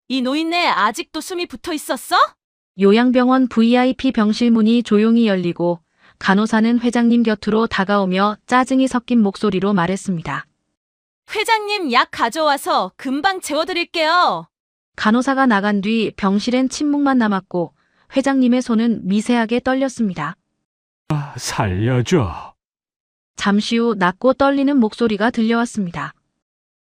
이 노인네 아직도 숨이 붙어 있었어? 요양병원 VIP 병실 문이 조용히 열리고 간호사는 회장님 곁으로 다가오며 짜증이 섞인 목소리로 말했습니다. 회장님 약 가져와서 금방 재워드릴게요. 간호사가 나간 뒤 병실엔 침묵만 남았고 회장님의 손은 미세하게 떨렸습니다. 살려줘. 잠시 후 낮고 떨리는 목소리가 들려왔습니다.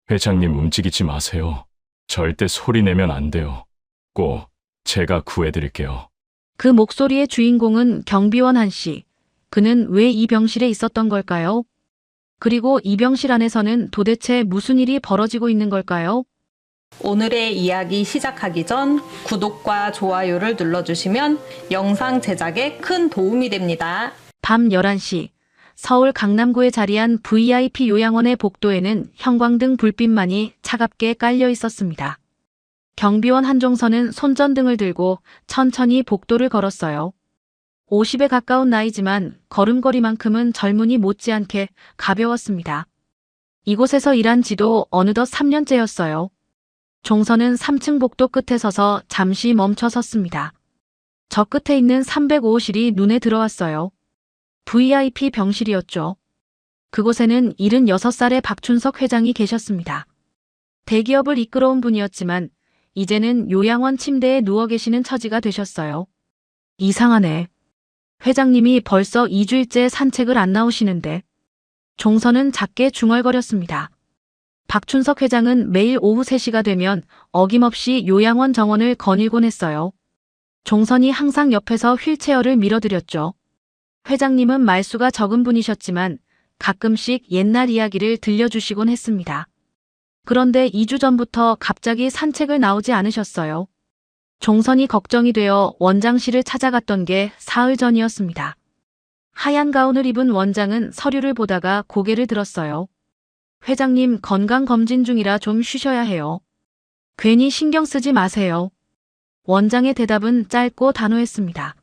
회장님 움직이지 마세요. 절대 소리 내면 안 돼요. 꼭 제가 구해드릴게요. 그 목소리의 주인공은 경비원 한 씨. 그는 왜 이 병실에 있었던 걸까요? 그리고 이 병실 안에서는 도대체 무슨 일이 벌어지고 있는 걸까요? 오늘의 이야기 시작하기 전 구독과 좋아요를 눌러주시면 영상 제작에 큰 도움이 됩니다. 밤 11시 서울 강남구에 자리한 VIP 요양원의 복도에는 형광등 불빛만이 차갑게 깔려 있었습니다. 경비원 한종선은 손전등을 들고 천천히 복도를 걸었어요. 50에 가까운 나이지만 걸음걸이만큼은 젊은이 못지않게 가벼웠습니다. 이곳에서 일한 지도 어느덧 3년째였어요. 종선은 3층 복도 끝에 서서 잠시 멈춰 섰습니다. 저 끝에 있는 305실이 눈에 들어왔어요. VIP 병실이었죠. 그곳에는 76살의 박춘석 회장이 계셨습니다. 대기업을 이끌어온 분이었지만 이제는 요양원 침대에 누워 계시는 처지가 되셨어요. 이상하네. 회장님이 벌써 2주일째 산책을 안 나오시는데. 종선은 작게 중얼거렸습니다. 박춘석 회장은 매일 오후 3시가 되면 어김없이 요양원 정원을 거닐곤 했어요. 종선이 항상 옆에서 휠체어를 밀어드렸죠. 회장님은 말수가 적은 분이셨지만 가끔씩 옛날 이야기를 들려주시곤 했습니다. 그런데 2주 전부터 갑자기 산책을 나오지 않으셨어요. 종선이 걱정이 되어 원장실을 찾아갔던 게 사흘 전이었습니다. 하얀 가운을 입은 원장은 서류를 보다가 고개를 들었어요. 회장님 건강검진 중이라 좀 쉬셔야 해요. 괜히 신경 쓰지 마세요. 원장의 대답은 짧고 단호했습니다.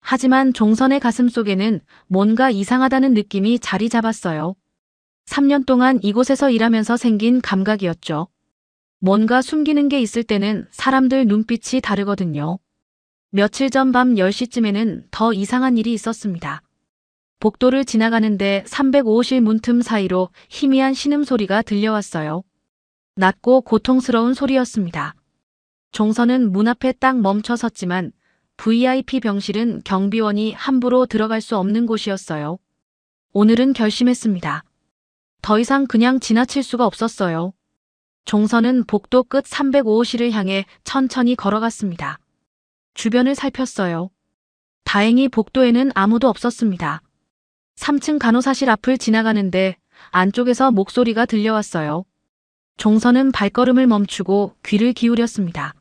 하지만 종선의 가슴 속에는 뭔가 이상하다는 느낌이 자리 잡았어요. 3년 동안 이곳에서 일하면서 생긴 감각이었죠. 뭔가 숨기는 게 있을 때는 사람들 눈빛이 다르거든요. 며칠 전 밤 10시쯤에는 더 이상한 일이 있었습니다. 복도를 지나가는데 305실 문틈 사이로 희미한 신음소리가 들려왔어요. 낮고 고통스러운 소리였습니다. 종선은 문 앞에 딱 멈춰 섰지만 VIP 병실은 경비원이 함부로 들어갈 수 없는 곳이었어요. 오늘은 결심했습니다. 더 이상 그냥 지나칠 수가 없었어요. 종선은 복도 끝 305호실을 향해 천천히 걸어갔습니다. 주변을 살폈어요. 다행히 복도에는 아무도 없었습니다. 3층 간호사실 앞을 지나가는데 안쪽에서 목소리가 들려왔어요. 종선은 발걸음을 멈추고 귀를 기울였습니다.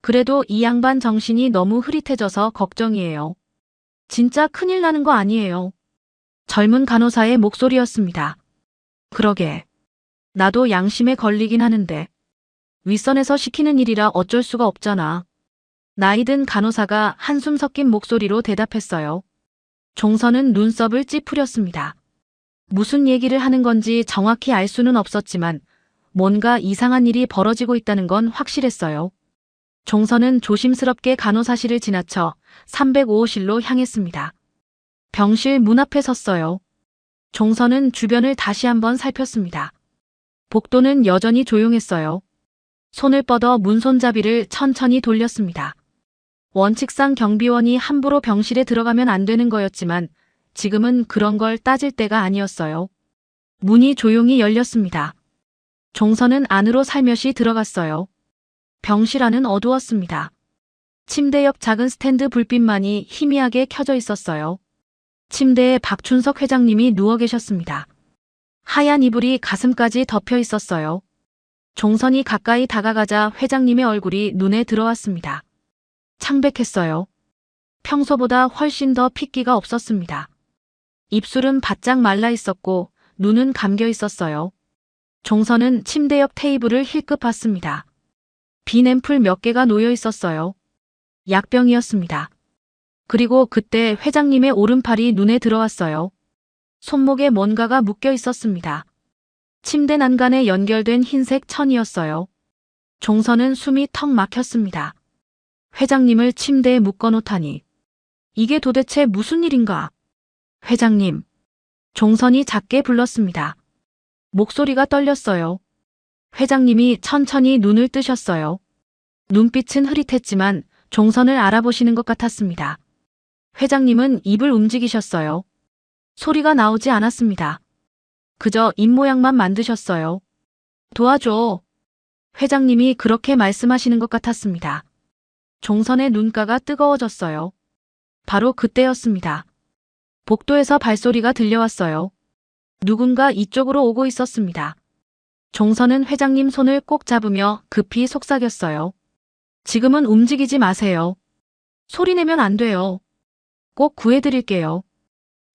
그래도 이 양반 정신이 너무 흐릿해져서 걱정이에요. 진짜 큰일 나는 거 아니에요. 젊은 간호사의 목소리였습니다. 그러게. 나도 양심에 걸리긴 하는데. 윗선에서 시키는 일이라 어쩔 수가 없잖아. 나이든 간호사가 한숨 섞인 목소리로 대답했어요. 종선은 눈썹을 찌푸렸습니다. 무슨 얘기를 하는 건지 정확히 알 수는 없었지만 뭔가 이상한 일이 벌어지고 있다는 건 확실했어요. 종선은 조심스럽게 간호사실을 지나쳐 305호실로 향했습니다. 병실 문 앞에 섰어요. 종선은 주변을 다시 한번 살폈습니다. 복도는 여전히 조용했어요. 손을 뻗어 문손잡이를 천천히 돌렸습니다. 원칙상 경비원이 함부로 병실에 들어가면 안 되는 거였지만 지금은 그런 걸 따질 때가 아니었어요. 문이 조용히 열렸습니다. 종선은 안으로 살며시 들어갔어요. 병실 안은 어두웠습니다. 침대 옆 작은 스탠드 불빛만이 희미하게 켜져 있었어요. 침대에 박춘석 회장님이 누워 계셨습니다. 하얀 이불이 가슴까지 덮여 있었어요. 종선이 가까이 다가가자 회장님의 얼굴이 눈에 들어왔습니다. 창백했어요. 평소보다 훨씬 더 핏기가 없었습니다. 입술은 바짝 말라 있었고 눈은 감겨 있었어요. 종선은 침대 옆 테이블을 힐끗 봤습니다. 빈 앰플 몇 개가 놓여 있었어요. 약병이었습니다. 그리고 그때 회장님의 오른팔이 눈에 들어왔어요. 손목에 뭔가가 묶여 있었습니다. 침대 난간에 연결된 흰색 천이었어요. 종선은 숨이 턱 막혔습니다. 회장님을 침대에 묶어놓다니. 이게 도대체 무슨 일인가? 회장님. 종선이 작게 불렀습니다. 목소리가 떨렸어요. 회장님이 천천히 눈을 뜨셨어요. 눈빛은 흐릿했지만 종선을 알아보시는 것 같았습니다. 회장님은 입을 움직이셨어요. 소리가 나오지 않았습니다. 그저 입모양만 만드셨어요. 도와줘. 회장님이 그렇게 말씀하시는 것 같았습니다. 종선의 눈가가 뜨거워졌어요. 바로 그때였습니다. 복도에서 발소리가 들려왔어요. 누군가 이쪽으로 오고 있었습니다. 종선은 회장님 손을 꼭 잡으며 급히 속삭였어요. 지금은 움직이지 마세요. 소리내면 안 돼요. 꼭 구해드릴게요.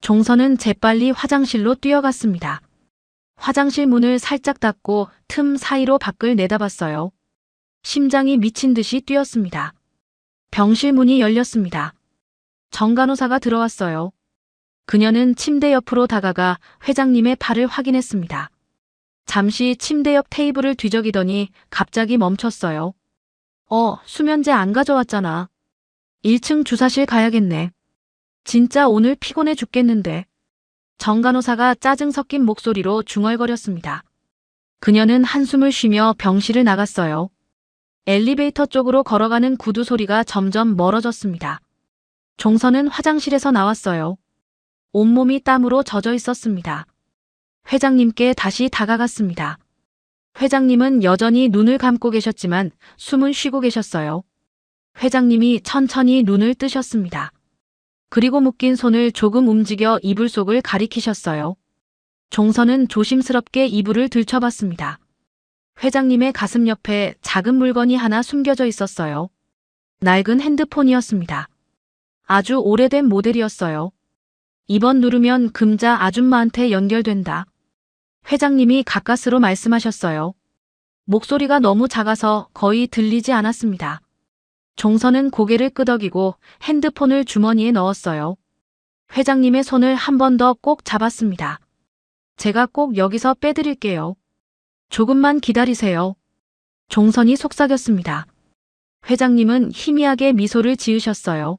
종선은 재빨리 화장실로 뛰어갔습니다. 화장실 문을 살짝 닫고 틈 사이로 밖을 내다봤어요. 심장이 미친 듯이 뛰었습니다. 병실 문이 열렸습니다. 정간호사가 들어왔어요. 그녀는 침대 옆으로 다가가 회장님의 팔을 확인했습니다. 잠시 침대 옆 테이블을 뒤적이더니 갑자기 멈췄어요. 수면제 안 가져왔잖아. 1층 주사실 가야겠네. 진짜 오늘 피곤해 죽겠는데. 정간호사가 짜증 섞인 목소리로 중얼거렸습니다. 그녀는 한숨을 쉬며 병실을 나갔어요. 엘리베이터 쪽으로 걸어가는 구두 소리가 점점 멀어졌습니다. 종선은 화장실에서 나왔어요. 온몸이 땀으로 젖어 있었습니다. 회장님께 다시 다가갔습니다. 회장님은 여전히 눈을 감고 계셨지만 숨은 쉬고 계셨어요. 회장님이 천천히 눈을 뜨셨습니다. 그리고 묶인 손을 조금 움직여 이불 속을 가리키셨어요. 종선은 조심스럽게 이불을 들춰봤습니다. 회장님의 가슴 옆에 작은 물건이 하나 숨겨져 있었어요. 낡은 핸드폰이었습니다. 아주 오래된 모델이었어요. 이번 누르면 금자 아줌마한테 연결된다. 회장님이 가까스로 말씀하셨어요. 목소리가 너무 작아서 거의 들리지 않았습니다. 종선은 고개를 끄덕이고 핸드폰을 주머니에 넣었어요. 회장님의 손을 한 번 더 꼭 잡았습니다. 제가 꼭 여기서 빼드릴게요. 조금만 기다리세요. 종선이 속삭였습니다. 회장님은 희미하게 미소를 지으셨어요.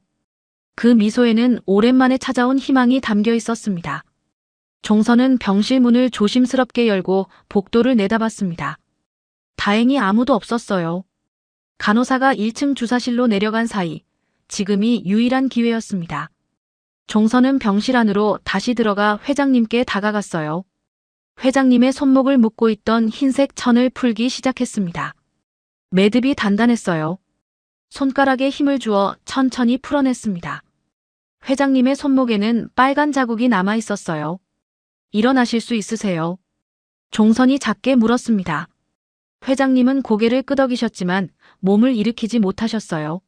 그 미소에는 오랜만에 찾아온 희망이 담겨 있었습니다. 종선은 병실 문을 조심스럽게 열고 복도를 내다봤습니다. 다행히 아무도 없었어요. 간호사가 1층 주사실로 내려간 사이 지금이 유일한 기회였습니다. 종선은 병실 안으로 다시 들어가 회장님께 다가갔어요. 회장님의 손목을 묶고 있던 흰색 천을 풀기 시작했습니다. 매듭이 단단했어요. 손가락에 힘을 주어 천천히 풀어냈습니다. 회장님의 손목에는 빨간 자국이 남아 있었어요. 일어나실 수 있으세요? 종선이 작게 물었습니다. 회장님은 고개를 끄덕이셨지만 몸을 일으키지 못하셨어요.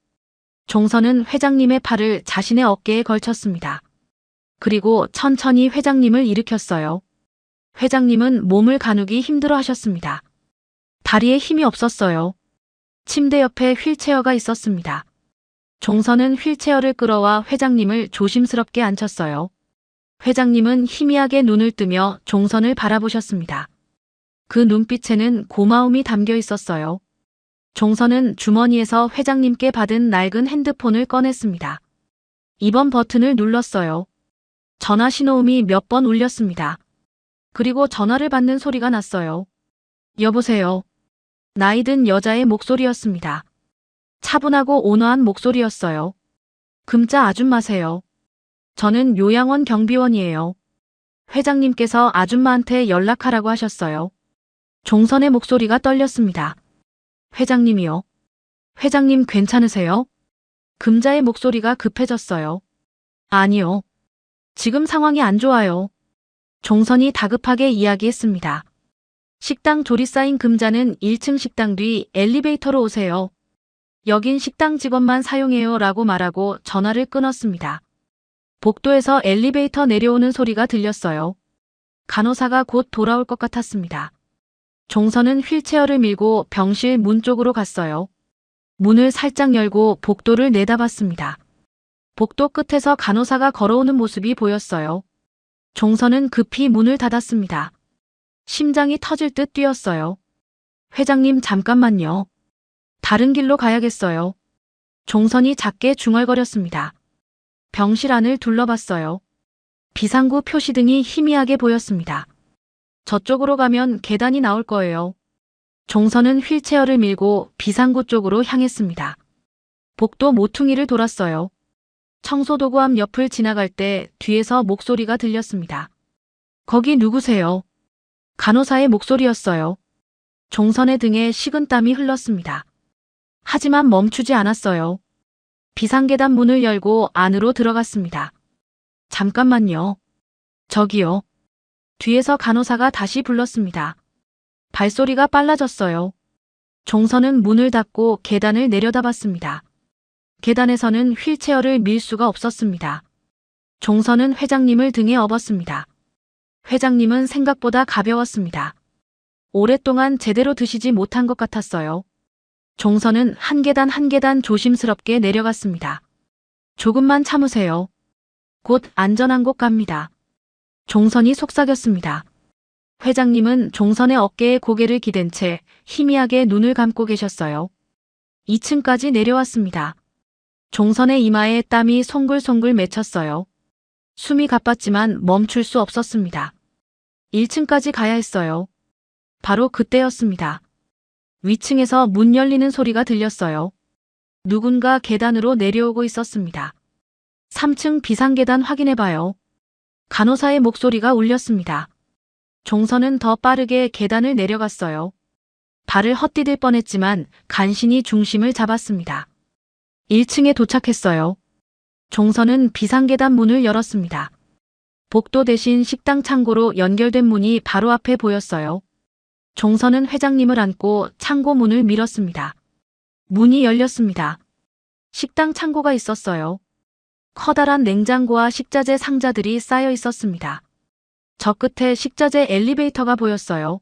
종선은 회장님의 팔을 자신의 어깨에 걸쳤습니다. 그리고 천천히 회장님을 일으켰어요. 회장님은 몸을 가누기 힘들어 하셨습니다. 다리에 힘이 없었어요. 침대 옆에 휠체어가 있었습니다. 종선은 휠체어를 끌어와 회장님을 조심스럽게 앉혔어요. 회장님은 희미하게 눈을 뜨며 종선을 바라보셨습니다. 그 눈빛에는 고마움이 담겨 있었어요. 종선은 주머니에서 회장님께 받은 낡은 핸드폰을 꺼냈습니다. 2번 버튼을 눌렀어요. 전화 신호음이 몇 번 울렸습니다. 그리고 전화를 받는 소리가 났어요. 여보세요. 나이든 여자의 목소리였습니다. 차분하고 온화한 목소리였어요. 금자 아줌마세요. 저는 요양원 경비원이에요. 회장님께서 아줌마한테 연락하라고 하셨어요. 종선의 목소리가 떨렸습니다. 회장님이요. 회장님 괜찮으세요? 금자의 목소리가 급해졌어요. 아니요. 지금 상황이 안 좋아요. 종선이 다급하게 이야기했습니다. 식당 조리 쌓인 금자는 1층 식당 뒤 엘리베이터로 오세요. 여긴 식당 직원만 사용해요 라고 말하고 전화를 끊었습니다. 복도에서 엘리베이터 내려오는 소리가 들렸어요. 간호사가 곧 돌아올 것 같았습니다. 종선은 휠체어를 밀고 병실 문 쪽으로 갔어요. 문을 살짝 열고 복도를 내다봤습니다. 복도 끝에서 간호사가 걸어오는 모습이 보였어요. 종선은 급히 문을 닫았습니다. 심장이 터질 듯 뛰었어요. 회장님 잠깐만요. 다른 길로 가야겠어요. 종선이 작게 중얼거렸습니다. 병실 안을 둘러봤어요. 비상구 표시등이 희미하게 보였습니다. 저쪽으로 가면 계단이 나올 거예요. 종선은 휠체어를 밀고 비상구 쪽으로 향했습니다. 복도 모퉁이를 돌았어요. 청소도구 앞 옆을 지나갈 때 뒤에서 목소리가 들렸습니다. 거기 누구세요? 간호사의 목소리였어요. 종선의 등에 식은땀이 흘렀습니다. 하지만 멈추지 않았어요. 비상계단 문을 열고 안으로 들어갔습니다. 잠깐만요. 저기요. 뒤에서 간호사가 다시 불렀습니다. 발소리가 빨라졌어요. 종선은 문을 닫고 계단을 내려다봤습니다. 계단에서는 휠체어를 밀 수가 없었습니다. 종선은 회장님을 등에 업었습니다. 회장님은 생각보다 가벼웠습니다. 오랫동안 제대로 드시지 못한 것 같았어요. 종선은 한 계단 한 계단 조심스럽게 내려갔습니다. 조금만 참으세요. 곧 안전한 곳 갑니다. 종선이 속삭였습니다. 회장님은 종선의 어깨에 고개를 기댄 채 희미하게 눈을 감고 계셨어요. 2층까지 내려왔습니다. 종선의 이마에 땀이 송글송글 맺혔어요. 숨이 가빴지만 멈출 수 없었습니다. 1층까지 가야 했어요. 바로 그때였습니다. 위층에서 문 열리는 소리가 들렸어요. 누군가 계단으로 내려오고 있었습니다. 3층 비상계단 확인해봐요. 간호사의 목소리가 울렸습니다. 종선은 더 빠르게 계단을 내려갔어요. 발을 헛디딜 뻔했지만 간신히 중심을 잡았습니다. 1층에 도착했어요. 종선은 비상계단 문을 열었습니다. 복도 대신 식당 창고로 연결된 문이 바로 앞에 보였어요. 종선은 회장님을 안고 창고 문을 밀었습니다. 문이 열렸습니다. 식당 창고가 있었어요. 커다란 냉장고와 식자재 상자들이 쌓여 있었습니다. 저 끝에 식자재 엘리베이터가 보였어요.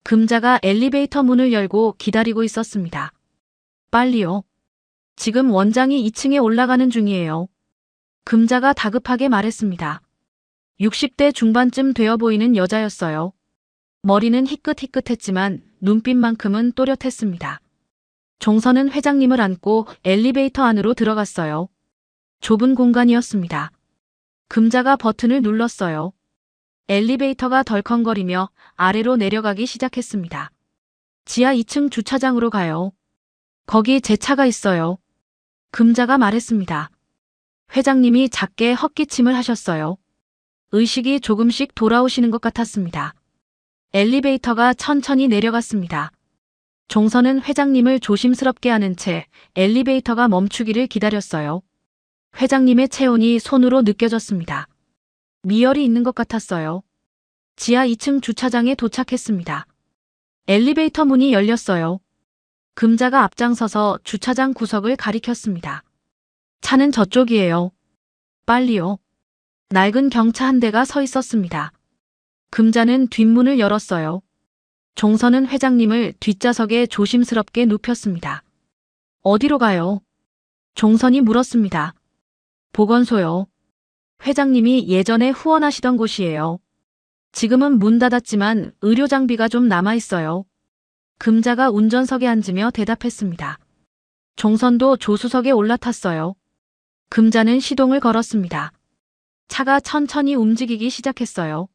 금자가 엘리베이터 문을 열고 기다리고 있었습니다. 빨리요. 지금 원장이 2층에 올라가는 중이에요. 금자가 다급하게 말했습니다. 60대 중반쯤 되어 보이는 여자였어요. 머리는 희끗희끗했지만 눈빛만큼은 또렷했습니다. 종선은 회장님을 안고 엘리베이터 안으로 들어갔어요. 좁은 공간이었습니다. 금자가 버튼을 눌렀어요. 엘리베이터가 덜컹거리며 아래로 내려가기 시작했습니다. 지하 2층 주차장으로 가요. 거기 제 차가 있어요. 금자가 말했습니다. 회장님이 작게 헛기침을 하셨어요. 의식이 조금씩 돌아오시는 것 같았습니다. 엘리베이터가 천천히 내려갔습니다. 종선은 회장님을 조심스럽게 하는 채 엘리베이터가 멈추기를 기다렸어요. 회장님의 체온이 손으로 느껴졌습니다. 미열이 있는 것 같았어요. 지하 2층 주차장에 도착했습니다. 엘리베이터 문이 열렸어요. 금자가 앞장서서 주차장 구석을 가리켰습니다. 차는 저쪽이에요. 빨리요. 낡은 경차 한 대가 서 있었습니다. 금자는 뒷문을 열었어요. 종선은 회장님을 뒷좌석에 조심스럽게 눕혔습니다. 어디로 가요? 종선이 물었습니다. 보건소요. 회장님이 예전에 후원하시던 곳이에요. 지금은 문 닫았지만 의료 장비가 좀 남아있어요. 금자가 운전석에 앉으며 대답했습니다. 종선도 조수석에 올라탔어요. 금자는 시동을 걸었습니다. 차가 천천히 움직이기 시작했어요.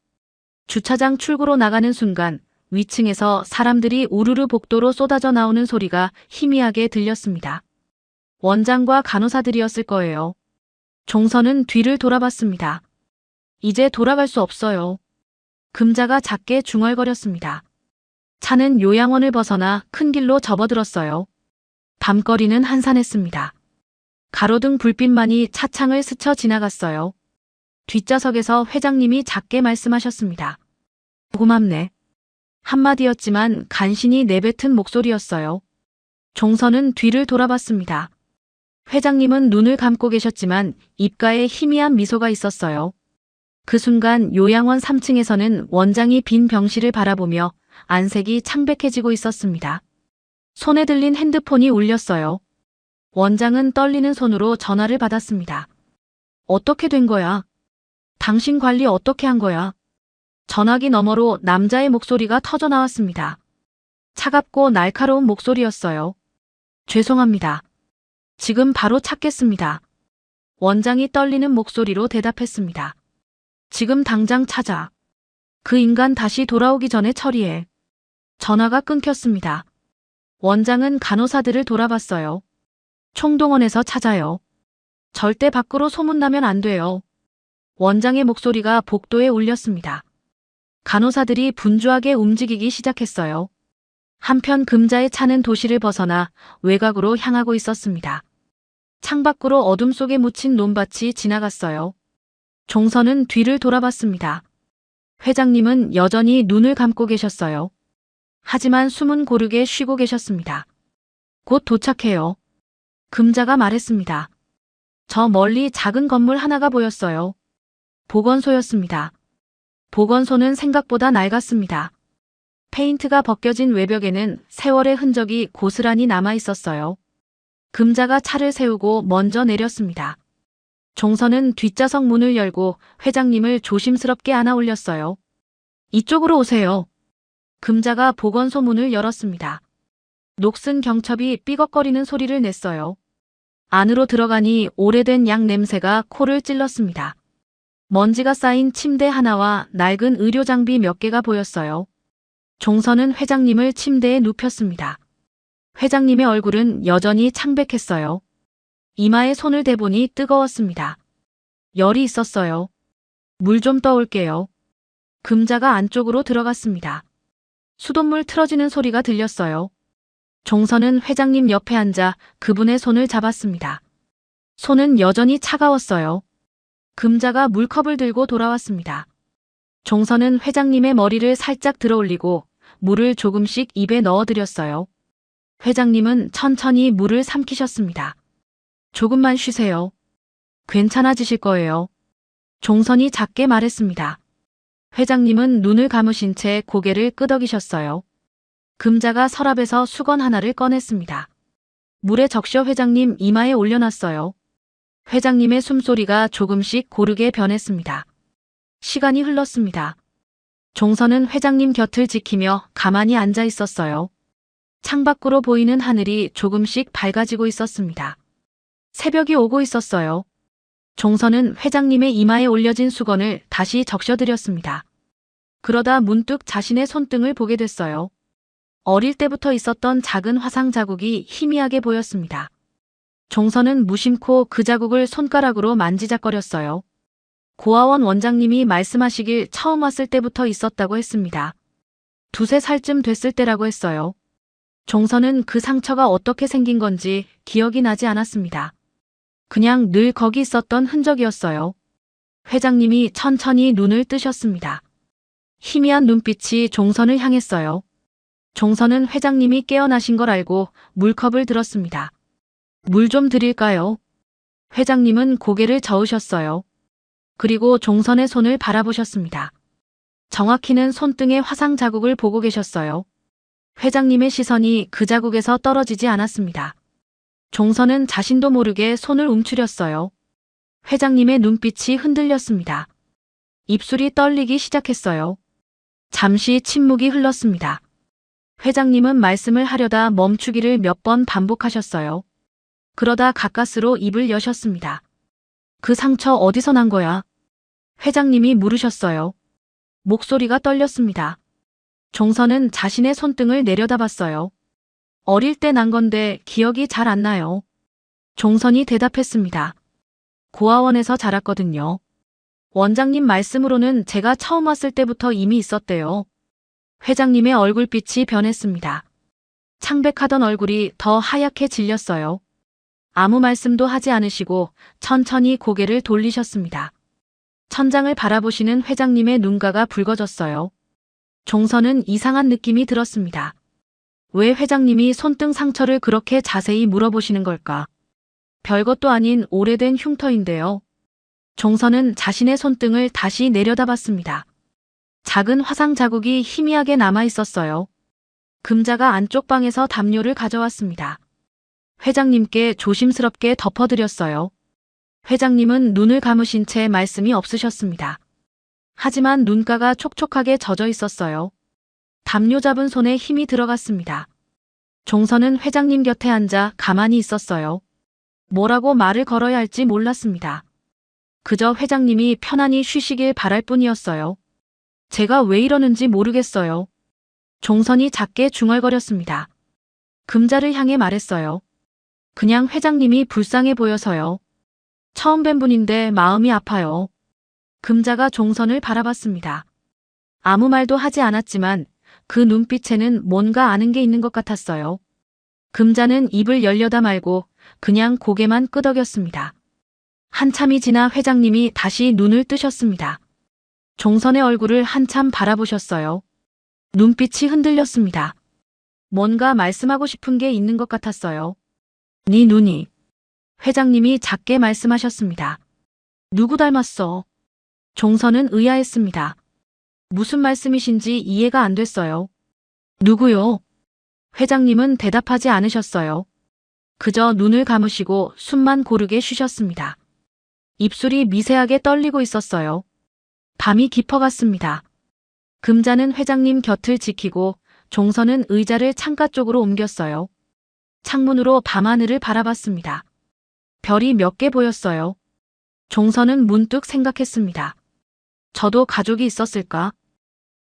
주차장 출구로 나가는 순간 위층에서 사람들이 우르르 복도로 쏟아져 나오는 소리가 희미하게 들렸습니다. 원장과 간호사들이었을 거예요. 종선은 뒤를 돌아봤습니다. 이제 돌아갈 수 없어요. 금자가 작게 중얼거렸습니다. 차는 요양원을 벗어나 큰 길로 접어들었어요. 밤거리는 한산했습니다. 가로등 불빛만이 차창을 스쳐 지나갔어요. 뒷좌석에서 회장님이 작게 말씀하셨습니다. 고맙네. 한마디였지만 간신히 내뱉은 목소리였어요. 종선은 뒤를 돌아봤습니다. 회장님은 눈을 감고 계셨지만 입가에 희미한 미소가 있었어요. 그 순간 요양원 3층에서는 원장이 빈 병실을 바라보며 안색이 창백해지고 있었습니다. 손에 들린 핸드폰이 울렸어요. 원장은 떨리는 손으로 전화를 받았습니다. 어떻게 된 거야? 당신 관리 어떻게 한 거야? 전화기 너머로 남자의 목소리가 터져 나왔습니다. 차갑고 날카로운 목소리였어요. 죄송합니다. 지금 바로 찾겠습니다. 원장이 떨리는 목소리로 대답했습니다. 지금 당장 찾아. 그 인간 다시 돌아오기 전에 처리해. 전화가 끊겼습니다. 원장은 간호사들을 돌아봤어요. 총동원해서 찾아요. 절대 밖으로 소문나면 안 돼요. 원장의 목소리가 복도에 울렸습니다. 간호사들이 분주하게 움직이기 시작했어요. 한편 금자의 차는 도시를 벗어나 외곽으로 향하고 있었습니다. 창밖으로 어둠 속에 묻힌 논밭이 지나갔어요. 종선은 뒤를 돌아봤습니다. 회장님은 여전히 눈을 감고 계셨어요. 하지만 숨은 고르게 쉬고 계셨습니다. 곧 도착해요. 금자가 말했습니다. 저 멀리 작은 건물 하나가 보였어요. 보건소였습니다. 보건소는 생각보다 낡았습니다. 페인트가 벗겨진 외벽에는 세월의 흔적이 고스란히 남아 있었어요. 금자가 차를 세우고 먼저 내렸습니다. 종선은 뒷좌석 문을 열고 회장님을 조심스럽게 안아 올렸어요. 이쪽으로 오세요. 금자가 보건소 문을 열었습니다. 녹슨 경첩이 삐걱거리는 소리를 냈어요. 안으로 들어가니 오래된 약 냄새가 코를 찔렀습니다. 먼지가 쌓인 침대 하나와 낡은 의료 장비 몇 개가 보였어요. 종선은 회장님을 침대에 눕혔습니다. 회장님의 얼굴은 여전히 창백했어요. 이마에 손을 대보니 뜨거웠습니다. 열이 있었어요. 물 좀 떠올게요. 금자가 안쪽으로 들어갔습니다. 수돗물 틀어지는 소리가 들렸어요. 종선은 회장님 옆에 앉아 그분의 손을 잡았습니다. 손은 여전히 차가웠어요. 금자가 물컵을 들고 돌아왔습니다. 종선은 회장님의 머리를 살짝 들어올리고 물을 조금씩 입에 넣어드렸어요. 회장님은 천천히 물을 삼키셨습니다. 조금만 쉬세요. 괜찮아지실 거예요. 종선이 작게 말했습니다. 회장님은 눈을 감으신 채 고개를 끄덕이셨어요. 금자가 서랍에서 수건 하나를 꺼냈습니다. 물에 적셔 회장님 이마에 올려놨어요. 회장님의 숨소리가 조금씩 고르게 변했습니다. 시간이 흘렀습니다. 종선은 회장님 곁을 지키며 가만히 앉아 있었어요. 창밖으로 보이는 하늘이 조금씩 밝아지고 있었습니다. 새벽이 오고 있었어요. 종선은 회장님의 이마에 올려진 수건을 다시 적셔드렸습니다. 그러다 문득 자신의 손등을 보게 됐어요. 어릴 때부터 있었던 작은 화상 자국이 희미하게 보였습니다. 종선은 무심코 그 자국을 손가락으로 만지작거렸어요. 고아원 원장님이 말씀하시길 처음 왔을 때부터 있었다고 했습니다. 2~3살쯤 됐을 때라고 했어요. 종선은 그 상처가 어떻게 생긴 건지 기억이 나지 않았습니다. 그냥 늘 거기 있었던 흔적이었어요. 회장님이 천천히 눈을 뜨셨습니다. 희미한 눈빛이 종선을 향했어요. 종선은 회장님이 깨어나신 걸 알고 물컵을 들었습니다. 물 좀 드릴까요? 회장님은 고개를 저으셨어요. 그리고 종선의 손을 바라보셨습니다. 정확히는 손등의 화상 자국을 보고 계셨어요. 회장님의 시선이 그 자국에서 떨어지지 않았습니다. 종선은 자신도 모르게 손을 움츠렸어요. 회장님의 눈빛이 흔들렸습니다. 입술이 떨리기 시작했어요. 잠시 침묵이 흘렀습니다. 회장님은 말씀을 하려다 멈추기를 몇 번 반복하셨어요. 그러다 가까스로 입을 여셨습니다. 그 상처 어디서 난 거야? 회장님이 물으셨어요. 목소리가 떨렸습니다. 종선은 자신의 손등을 내려다봤어요. 어릴 때 난 건데 기억이 잘 안 나요. 종선이 대답했습니다. 고아원에서 자랐거든요. 원장님 말씀으로는 제가 처음 왔을 때부터 이미 있었대요. 회장님의 얼굴빛이 변했습니다. 창백하던 얼굴이 더 하얗게 질렸어요. 아무 말씀도 하지 않으시고 천천히 고개를 돌리셨습니다. 천장을 바라보시는 회장님의 눈가가 붉어졌어요. 종선은 이상한 느낌이 들었습니다. 왜 회장님이 손등 상처를 그렇게 자세히 물어보시는 걸까? 별것도 아닌 오래된 흉터인데요. 종선은 자신의 손등을 다시 내려다봤습니다. 작은 화상 자국이 희미하게 남아 있었어요. 금자가 안쪽 방에서 담요를 가져왔습니다. 회장님께 조심스럽게 덮어드렸어요. 회장님은 눈을 감으신 채 말씀이 없으셨습니다. 하지만 눈가가 촉촉하게 젖어 있었어요. 담요 잡은 손에 힘이 들어갔습니다. 종서는 회장님 곁에 앉아 가만히 있었어요. 뭐라고 말을 걸어야 할지 몰랐습니다. 그저 회장님이 편안히 쉬시길 바랄 뿐이었어요. 제가 왜 이러는지 모르겠어요. 종선이 작게 중얼거렸습니다. 금자를 향해 말했어요. 그냥 회장님이 불쌍해 보여서요. 처음 뵌 분인데 마음이 아파요. 금자가 종선을 바라봤습니다. 아무 말도 하지 않았지만 그 눈빛에는 뭔가 아는 게 있는 것 같았어요. 금자는 입을 열려다 말고 그냥 고개만 끄덕였습니다. 한참이 지나 회장님이 다시 눈을 뜨셨습니다. 종선의 얼굴을 한참 바라보셨어요. 눈빛이 흔들렸습니다. 뭔가 말씀하고 싶은 게 있는 것 같았어요. 네 눈이. 회장님이 작게 말씀하셨습니다. 누구 닮았어? 종선은 의아했습니다. 무슨 말씀이신지 이해가 안 됐어요. 누구요? 회장님은 대답하지 않으셨어요. 그저 눈을 감으시고 숨만 고르게 쉬셨습니다. 입술이 미세하게 떨리고 있었어요. 밤이 깊어갔습니다. 금자는 회장님 곁을 지키고 종선은 의자를 창가 쪽으로 옮겼어요. 창문으로 밤하늘을 바라봤습니다. 별이 몇 개 보였어요. 종선은 문득 생각했습니다. 저도 가족이 있었을까?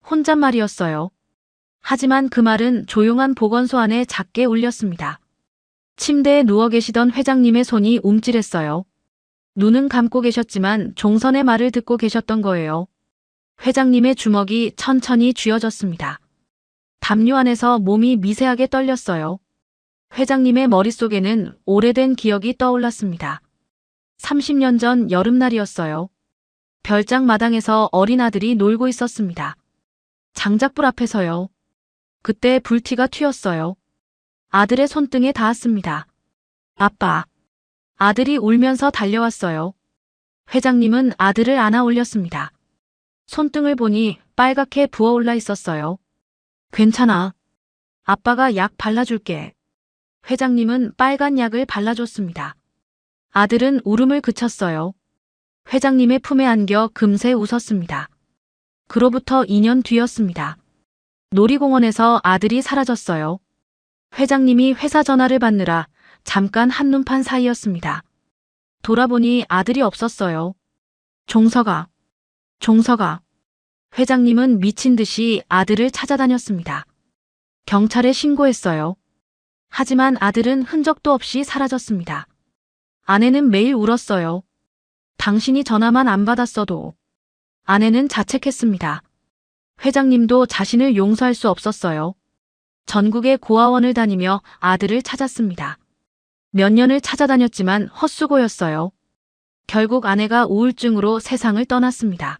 혼잣말이었어요. 하지만 그 말은 조용한 보건소 안에 작게 울렸습니다. 침대에 누워 계시던 회장님의 손이 움찔했어요. 눈은 감고 계셨지만 종선의 말을 듣고 계셨던 거예요. 회장님의 주먹이 천천히 쥐어졌습니다. 담요 안에서 몸이 미세하게 떨렸어요. 회장님의 머릿속에는 오래된 기억이 떠올랐습니다. 30년 전 여름날이었어요. 별장 마당에서 어린 아들이 놀고 있었습니다. 장작불 앞에서요. 그때 불티가 튀었어요. 아들의 손등에 닿았습니다. 아빠. 아들이 울면서 달려왔어요. 회장님은 아들을 안아 올렸습니다. 손등을 보니 빨갛게 부어올라 있었어요. 괜찮아. 아빠가 약 발라줄게. 회장님은 빨간 약을 발라줬습니다. 아들은 울음을 그쳤어요. 회장님의 품에 안겨 금세 웃었습니다. 그로부터 2년 뒤였습니다. 놀이공원에서 아들이 사라졌어요. 회장님이 회사 전화를 받느라 잠깐 한눈판 사이였습니다. 돌아보니 아들이 없었어요. 종서가. 회장님은 미친 듯이 아들을 찾아다녔습니다. 경찰에 신고했어요. 하지만 아들은 흔적도 없이 사라졌습니다. 아내는 매일 울었어요. 당신이 전화만 안 받았어도. 아내는 자책했습니다. 회장님도 자신을 용서할 수 없었어요. 전국의 고아원을 다니며 아들을 찾았습니다. 몇 년을 찾아다녔지만 헛수고였어요. 결국 아내가 우울증으로 세상을 떠났습니다.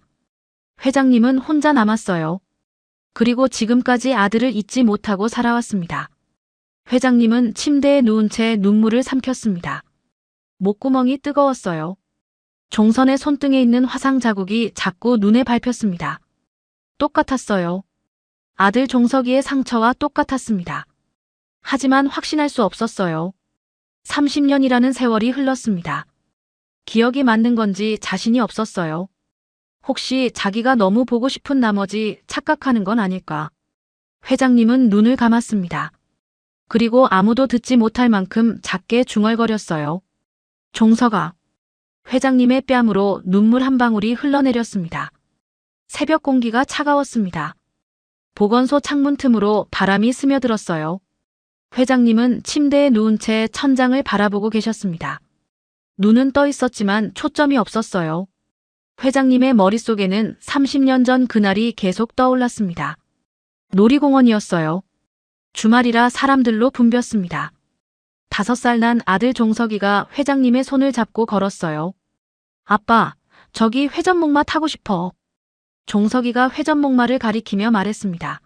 회장님은 혼자 남았어요. 그리고 지금까지 아들을 잊지 못하고 살아왔습니다. 회장님은 침대에 누운 채 눈물을 삼켰습니다. 목구멍이 뜨거웠어요. 종선의 손등에 있는 화상 자국이 자꾸 눈에 밟혔습니다. 똑같았어요. 아들 종석이의 상처와 똑같았습니다. 하지만 확신할 수 없었어요. 30년이라는 세월이 흘렀습니다. 기억이 맞는 건지 자신이 없었어요. 혹시 자기가 너무 보고 싶은 나머지 착각하는 건 아닐까. 회장님은 눈을 감았습니다. 그리고 아무도 듣지 못할 만큼 작게 중얼거렸어요. 종서가. 회장님의 뺨으로 눈물 한 방울이 흘러내렸습니다. 새벽 공기가 차가웠습니다. 보건소 창문 틈으로 바람이 스며들었어요. 회장님은 침대에 누운 채 천장을 바라보고 계셨습니다. 눈은 떠 있었지만 초점이 없었어요. 회장님의 머릿속에는 30년 전 그날이 계속 떠올랐습니다. 놀이공원이었어요. 주말이라 사람들로 붐볐습니다. 5살 난 아들 종석이가 회장님의 손을 잡고 걸었어요. 아빠, 저기 회전목마 타고 싶어. 종석이가 회전목마를 가리키며 말했습니다.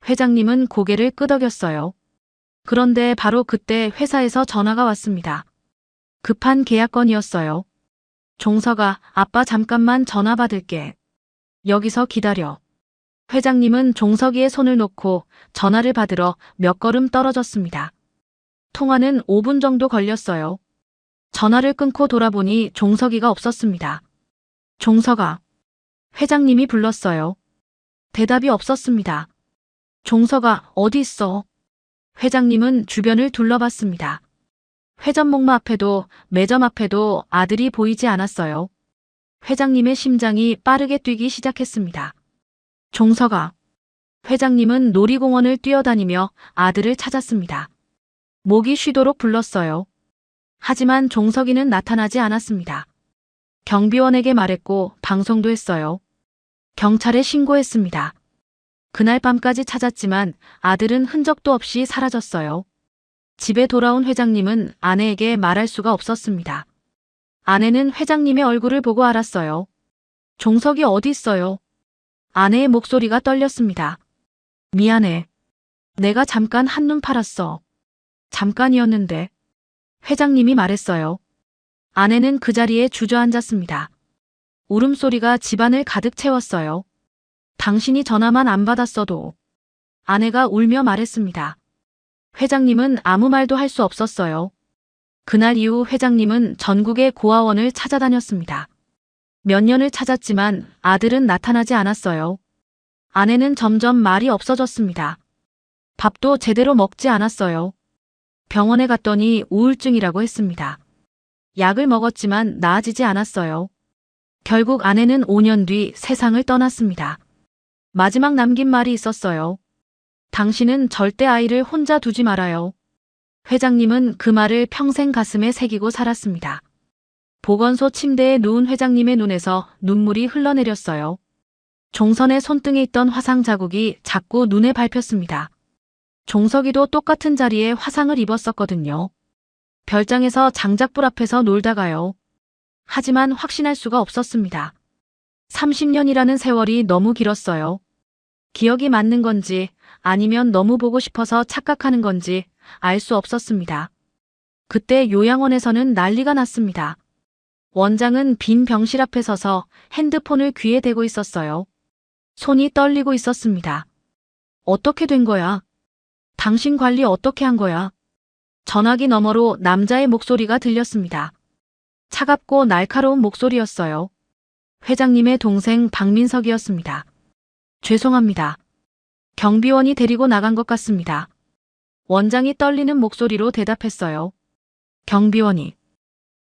회장님은 고개를 끄덕였어요. 그런데 바로 그때 회사에서 전화가 왔습니다. 급한 계약건이었어요. 종서가, 아빠 잠깐만 전화 받을게. 여기서 기다려. 회장님은 종석이의 손을 놓고 전화를 받으러 몇 걸음 떨어졌습니다. 통화는 5분 정도 걸렸어요. 전화를 끊고 돌아보니 종석이가 없었습니다. 종서가. 회장님이 불렀어요. 대답이 없었습니다. 종서가 어디 있어? 회장님은 주변을 둘러봤습니다. 회전 목마 앞에도 매점 앞에도 아들이 보이지 않았어요. 회장님의 심장이 빠르게 뛰기 시작했습니다. 종석아. 회장님은 놀이공원을 뛰어다니며 아들을 찾았습니다. 목이 쉬도록 불렀어요. 하지만 종석이는 나타나지 않았습니다. 경비원에게 말했고 방송도 했어요. 경찰에 신고했습니다. 그날 밤까지 찾았지만 아들은 흔적도 없이 사라졌어요. 집에 돌아온 회장님은 아내에게 말할 수가 없었습니다. 아내는 회장님의 얼굴을 보고 알았어요. 종석이 어디 있어요? 아내의 목소리가 떨렸습니다. 미안해. 내가 잠깐 한눈 팔았어. 잠깐이었는데. 회장님이 말했어요. 아내는 그 자리에 주저앉았습니다. 울음소리가 집안을 가득 채웠어요. 당신이 전화만 안 받았어도. 아내가 울며 말했습니다. 회장님은 아무 말도 할 수 없었어요. 그날 이후 회장님은 전국의 고아원을 찾아다녔습니다. 몇 년을 찾았지만 아들은 나타나지 않았어요. 아내는 점점 말이 없어졌습니다. 밥도 제대로 먹지 않았어요. 병원에 갔더니 우울증이라고 했습니다. 약을 먹었지만 나아지지 않았어요. 결국 아내는 5년 뒤 세상을 떠났습니다. 마지막 남긴 말이 있었어요. 당신은 절대 아이를 혼자 두지 말아요. 회장님은 그 말을 평생 가슴에 새기고 살았습니다. 보건소 침대에 누운 회장님의 눈에서 눈물이 흘러내렸어요. 종선의 손등에 있던 화상 자국이 자꾸 눈에 밟혔습니다. 종석이도 똑같은 자리에 화상을 입었었거든요. 별장에서 장작불 앞에서 놀다가요. 하지만 확신할 수가 없었습니다. 30년이라는 세월이 너무 길었어요. 기억이 맞는 건지 아니면 너무 보고 싶어서 착각하는 건지 알 수 없었습니다. 그때 요양원에서는 난리가 났습니다. 원장은 빈 병실 앞에 서서 핸드폰을 귀에 대고 있었어요. 손이 떨리고 있었습니다. 어떻게 된 거야? 당신 관리 어떻게 한 거야? 전화기 너머로 남자의 목소리가 들렸습니다. 차갑고 날카로운 목소리였어요. 회장님의 동생 박민석이었습니다. 죄송합니다. 경비원이 데리고 나간 것 같습니다. 원장이 떨리는 목소리로 대답했어요. 경비원이.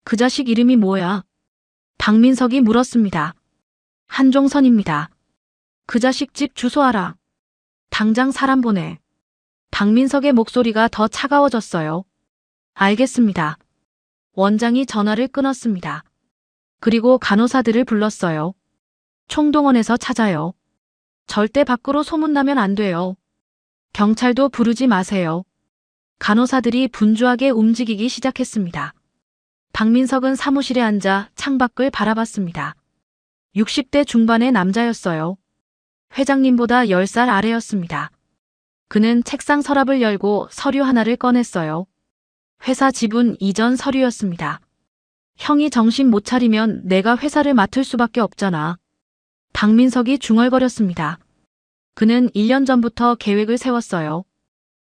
그 자식 이름이 뭐야? 박민석이 물었습니다. 한종선입니다. 그 자식 집 주소 알아. 당장 사람 보내. 박민석의 목소리가 더 차가워졌어요. 알겠습니다. 원장이 전화를 끊었습니다. 그리고 간호사들을 불렀어요. 총동원해서 찾아요. 절대 밖으로 소문나면 안 돼요. 경찰도 부르지 마세요. 간호사들이 분주하게 움직이기 시작했습니다. 박민석은 사무실에 앉아 창밖을 바라봤습니다. 60대 중반의 남자였어요. 회장님보다 10살 아래였습니다. 그는 책상 서랍을 열고 서류 하나를 꺼냈어요. 회사 지분 이전 서류였습니다. 형이 정신 못 차리면 내가 회사를 맡을 수밖에 없잖아. 박민석이 중얼거렸습니다. 그는 1년 전부터 계획을 세웠어요.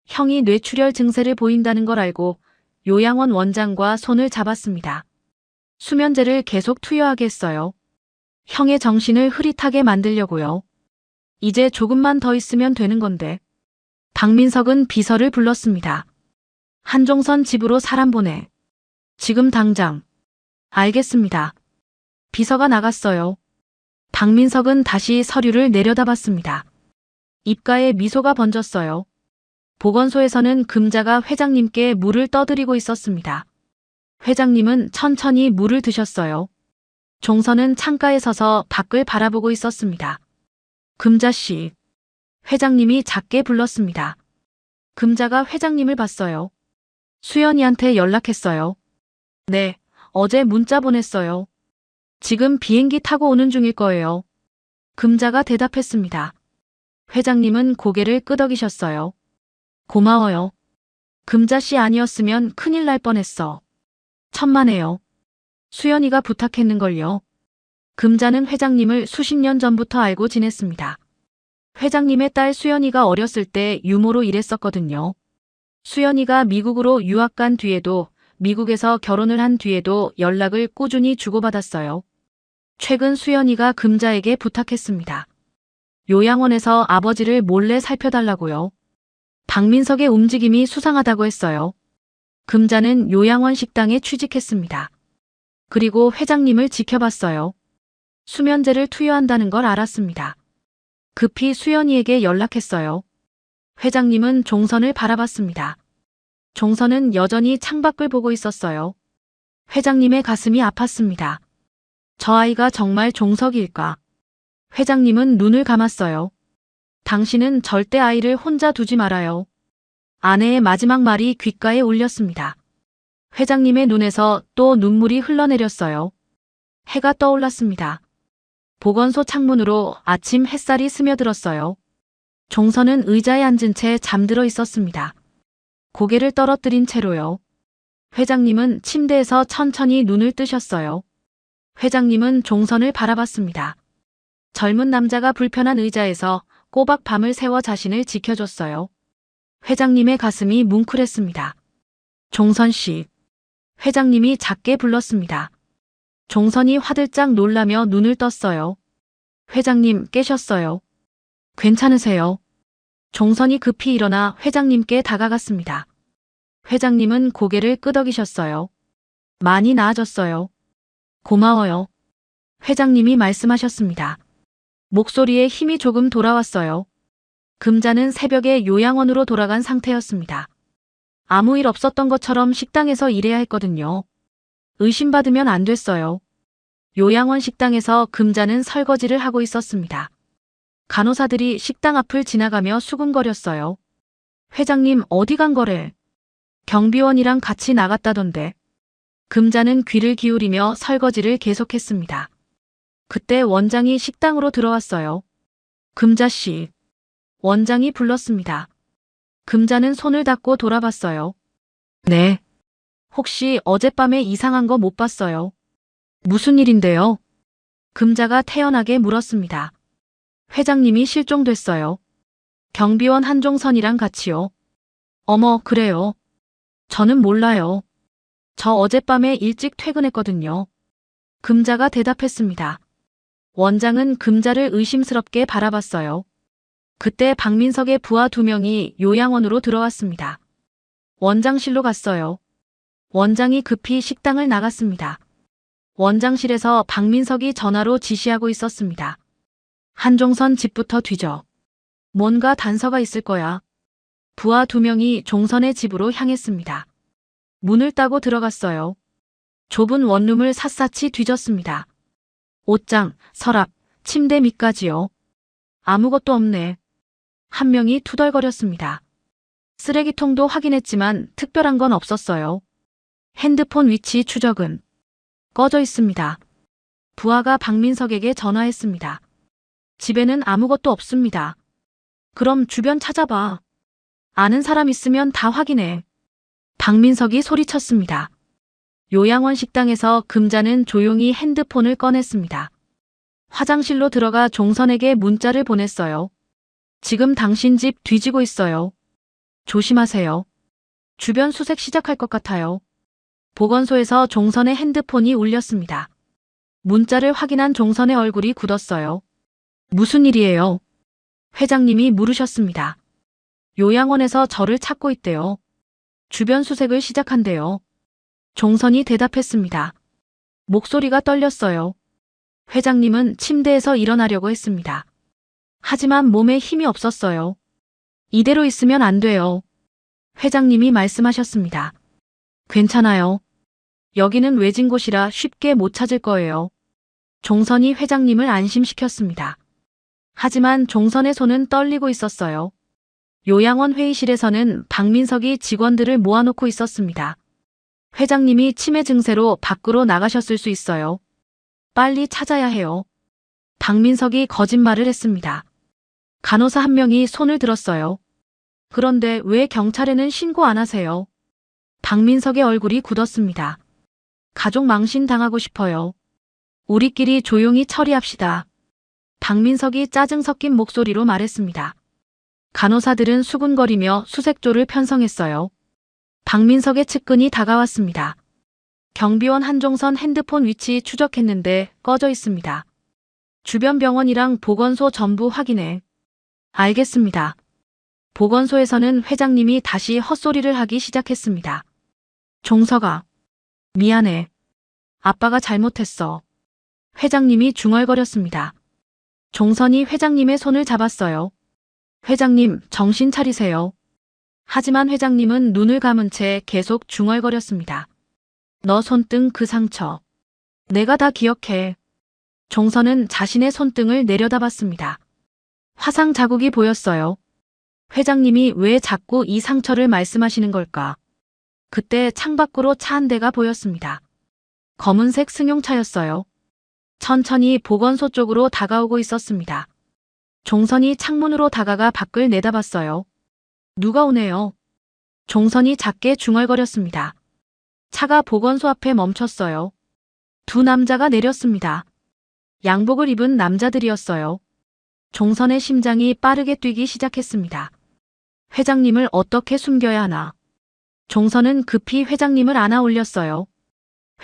형이 뇌출혈 증세를 보인다는 걸 알고 요양원 원장과 손을 잡았습니다. 수면제를 계속 투여하게 했어요. 형의 정신을 흐릿하게 만들려고요. 이제 조금만 더 있으면 되는 건데. 박민석은 비서를 불렀습니다. 한종선 집으로 사람 보내. 지금 당장. 알겠습니다. 비서가 나갔어요. 박민석은 다시 서류를 내려다봤습니다. 입가에 미소가 번졌어요. 보건소에서는 금자가 회장님께 물을 떠드리고 있었습니다. 회장님은 천천히 물을 드셨어요. 종선은 창가에 서서 밖을 바라보고 있었습니다. 금자씨. 회장님이 작게 불렀습니다. 금자가 회장님을 봤어요. 수연이한테 연락했어요. 네, 어제 문자 보냈어요. 지금 비행기 타고 오는 중일 거예요. 금자가 대답했습니다. 회장님은 고개를 끄덕이셨어요. 고마워요. 금자씨 아니었으면 큰일 날 뻔했어. 천만에요. 수연이가 부탁했는걸요. 금자는 회장님을 수십 년 전부터 알고 지냈습니다. 회장님의 딸 수연이가 어렸을 때 유모로 일했었거든요. 수연이가 미국으로 유학 간 뒤에도 미국에서 결혼을 한 뒤에도 연락을 꾸준히 주고받았어요. 최근 수연이가 금자에게 부탁했습니다. 요양원에서 아버지를 몰래 살펴달라고요. 박민석의 움직임이 수상하다고 했어요. 금자는 요양원 식당에 취직했습니다. 그리고 회장님을 지켜봤어요. 수면제를 투여한다는 걸 알았습니다. 급히 수연이에게 연락했어요. 회장님은 종선을 바라봤습니다. 종선은 여전히 창밖을 보고 있었어요. 회장님의 가슴이 아팠습니다. 저 아이가 정말 종석일까? 회장님은 눈을 감았어요. 당신은 절대 아이를 혼자 두지 말아요. 아내의 마지막 말이 귓가에 울렸습니다. 회장님의 눈에서 또 눈물이 흘러내렸어요. 해가 떠올랐습니다. 보건소 창문으로 아침 햇살이 스며들었어요. 종선은 의자에 앉은 채 잠들어 있었습니다. 고개를 떨어뜨린 채로요. 회장님은 침대에서 천천히 눈을 뜨셨어요. 회장님은 종선을 바라봤습니다. 젊은 남자가 불편한 의자에서 꼬박 밤을 새워 자신을 지켜줬어요. 회장님의 가슴이 뭉클했습니다. 종선 씨. 회장님이 작게 불렀습니다. 종선이 화들짝 놀라며 눈을 떴어요. 회장님 깨셨어요. 괜찮으세요? 종선이 급히 일어나 회장님께 다가갔습니다. 회장님은 고개를 끄덕이셨어요. 많이 나아졌어요. 고마워요. 회장님이 말씀하셨습니다. 목소리에 힘이 조금 돌아왔어요. 금자는 새벽에 요양원으로 돌아간 상태였습니다. 아무 일 없었던 것처럼 식당에서 일해야 했거든요. 의심받으면 안 됐어요. 요양원 식당에서 금자는 설거지를 하고 있었습니다. 간호사들이 식당 앞을 지나가며 수군거렸어요. 회장님 어디 간 거래? 경비원이랑 같이 나갔다던데. 금자는 귀를 기울이며 설거지를 계속했습니다. 그때 원장이 식당으로 들어왔어요. 금자 씨. 원장이 불렀습니다. 금자는 손을 닫고 돌아봤어요. 네. 혹시 어젯밤에 이상한 거 못 봤어요? 무슨 일인데요? 금자가 태연하게 물었습니다. 회장님이 실종됐어요. 경비원 한종선이랑 같이요. 어머, 그래요. 저는 몰라요. 저 어젯밤에 일찍 퇴근했거든요. 금자가 대답했습니다. 원장은 금자를 의심스럽게 바라봤어요. 그때 박민석의 부하 2명이 요양원으로 들어왔습니다. 원장실로 갔어요. 원장이 급히 식당을 나갔습니다. 원장실에서 박민석이 전화로 지시하고 있었습니다. 한종선 집부터 뒤져. 뭔가 단서가 있을 거야. 부하 2명이 종선의 집으로 향했습니다. 문을 따고 들어갔어요. 좁은 원룸을 샅샅이 뒤졌습니다. 옷장, 서랍, 침대 밑까지요. 아무것도 없네. 한 명이 투덜거렸습니다. 쓰레기통도 확인했지만 특별한 건 없었어요. 핸드폰 위치 추적은 꺼져 있습니다. 부하가 박민석에게 전화했습니다. 집에는 아무것도 없습니다. 그럼 주변 찾아봐. 아는 사람 있으면 다 확인해. 박민석이 소리쳤습니다. 요양원 식당에서 금자는 조용히 핸드폰을 꺼냈습니다. 화장실로 들어가 종선에게 문자를 보냈어요. 지금 당신 집 뒤지고 있어요. 조심하세요. 주변 수색 시작할 것 같아요. 보건소에서 종선의 핸드폰이 울렸습니다. 문자를 확인한 종선의 얼굴이 굳었어요. 무슨 일이에요? 회장님이 물으셨습니다. 요양원에서 저를 찾고 있대요. 주변 수색을 시작한대요. 종선이 대답했습니다. 목소리가 떨렸어요. 회장님은 침대에서 일어나려고 했습니다. 하지만 몸에 힘이 없었어요. 이대로 있으면 안 돼요. 회장님이 말씀하셨습니다. 괜찮아요. 여기는 외진 곳이라 쉽게 못 찾을 거예요. 종선이 회장님을 안심시켰습니다. 하지만 종선의 손은 떨리고 있었어요. 요양원 회의실에서는 박민석이 직원들을 모아놓고 있었습니다. 회장님이 치매 증세로 밖으로 나가셨을 수 있어요. 빨리 찾아야 해요. 박민석이 거짓말을 했습니다. 간호사 한 명이 손을 들었어요. 그런데 왜 경찰에는 신고 안 하세요? 박민석의 얼굴이 굳었습니다. 가족 망신 당하고 싶어요. 우리끼리 조용히 처리합시다. 박민석이 짜증 섞인 목소리로 말했습니다. 간호사들은 수군거리며 수색조를 편성했어요. 박민석의 측근이 다가왔습니다. 경비원 한종선 핸드폰 위치 추적했는데 꺼져 있습니다. 주변 병원이랑 보건소 전부 확인해. 알겠습니다. 보건소에서는 회장님이 다시 헛소리를 하기 시작했습니다. 종서가, 미안해. 아빠가 잘못했어. 회장님이 중얼거렸습니다. 종선이 회장님의 손을 잡았어요. 회장님, 정신 차리세요. 하지만 회장님은 눈을 감은 채 계속 중얼거렸습니다. 너 손등 그 상처. 내가 다 기억해. 종선은 자신의 손등을 내려다봤습니다. 화상 자국이 보였어요. 회장님이 왜 자꾸 이 상처를 말씀하시는 걸까? 그때 창밖으로 차 한 대가 보였습니다. 검은색 승용차였어요. 천천히 보건소 쪽으로 다가오고 있었습니다. 종선이 창문으로 다가가 밖을 내다봤어요. 누가 오네요. 종선이 작게 중얼거렸습니다. 차가 보건소 앞에 멈췄어요. 두 남자가 내렸습니다. 양복을 입은 남자들이었어요. 종선의 심장이 빠르게 뛰기 시작했습니다. 회장님을 어떻게 숨겨야 하나? 종선은 급히 회장님을 안아 올렸어요.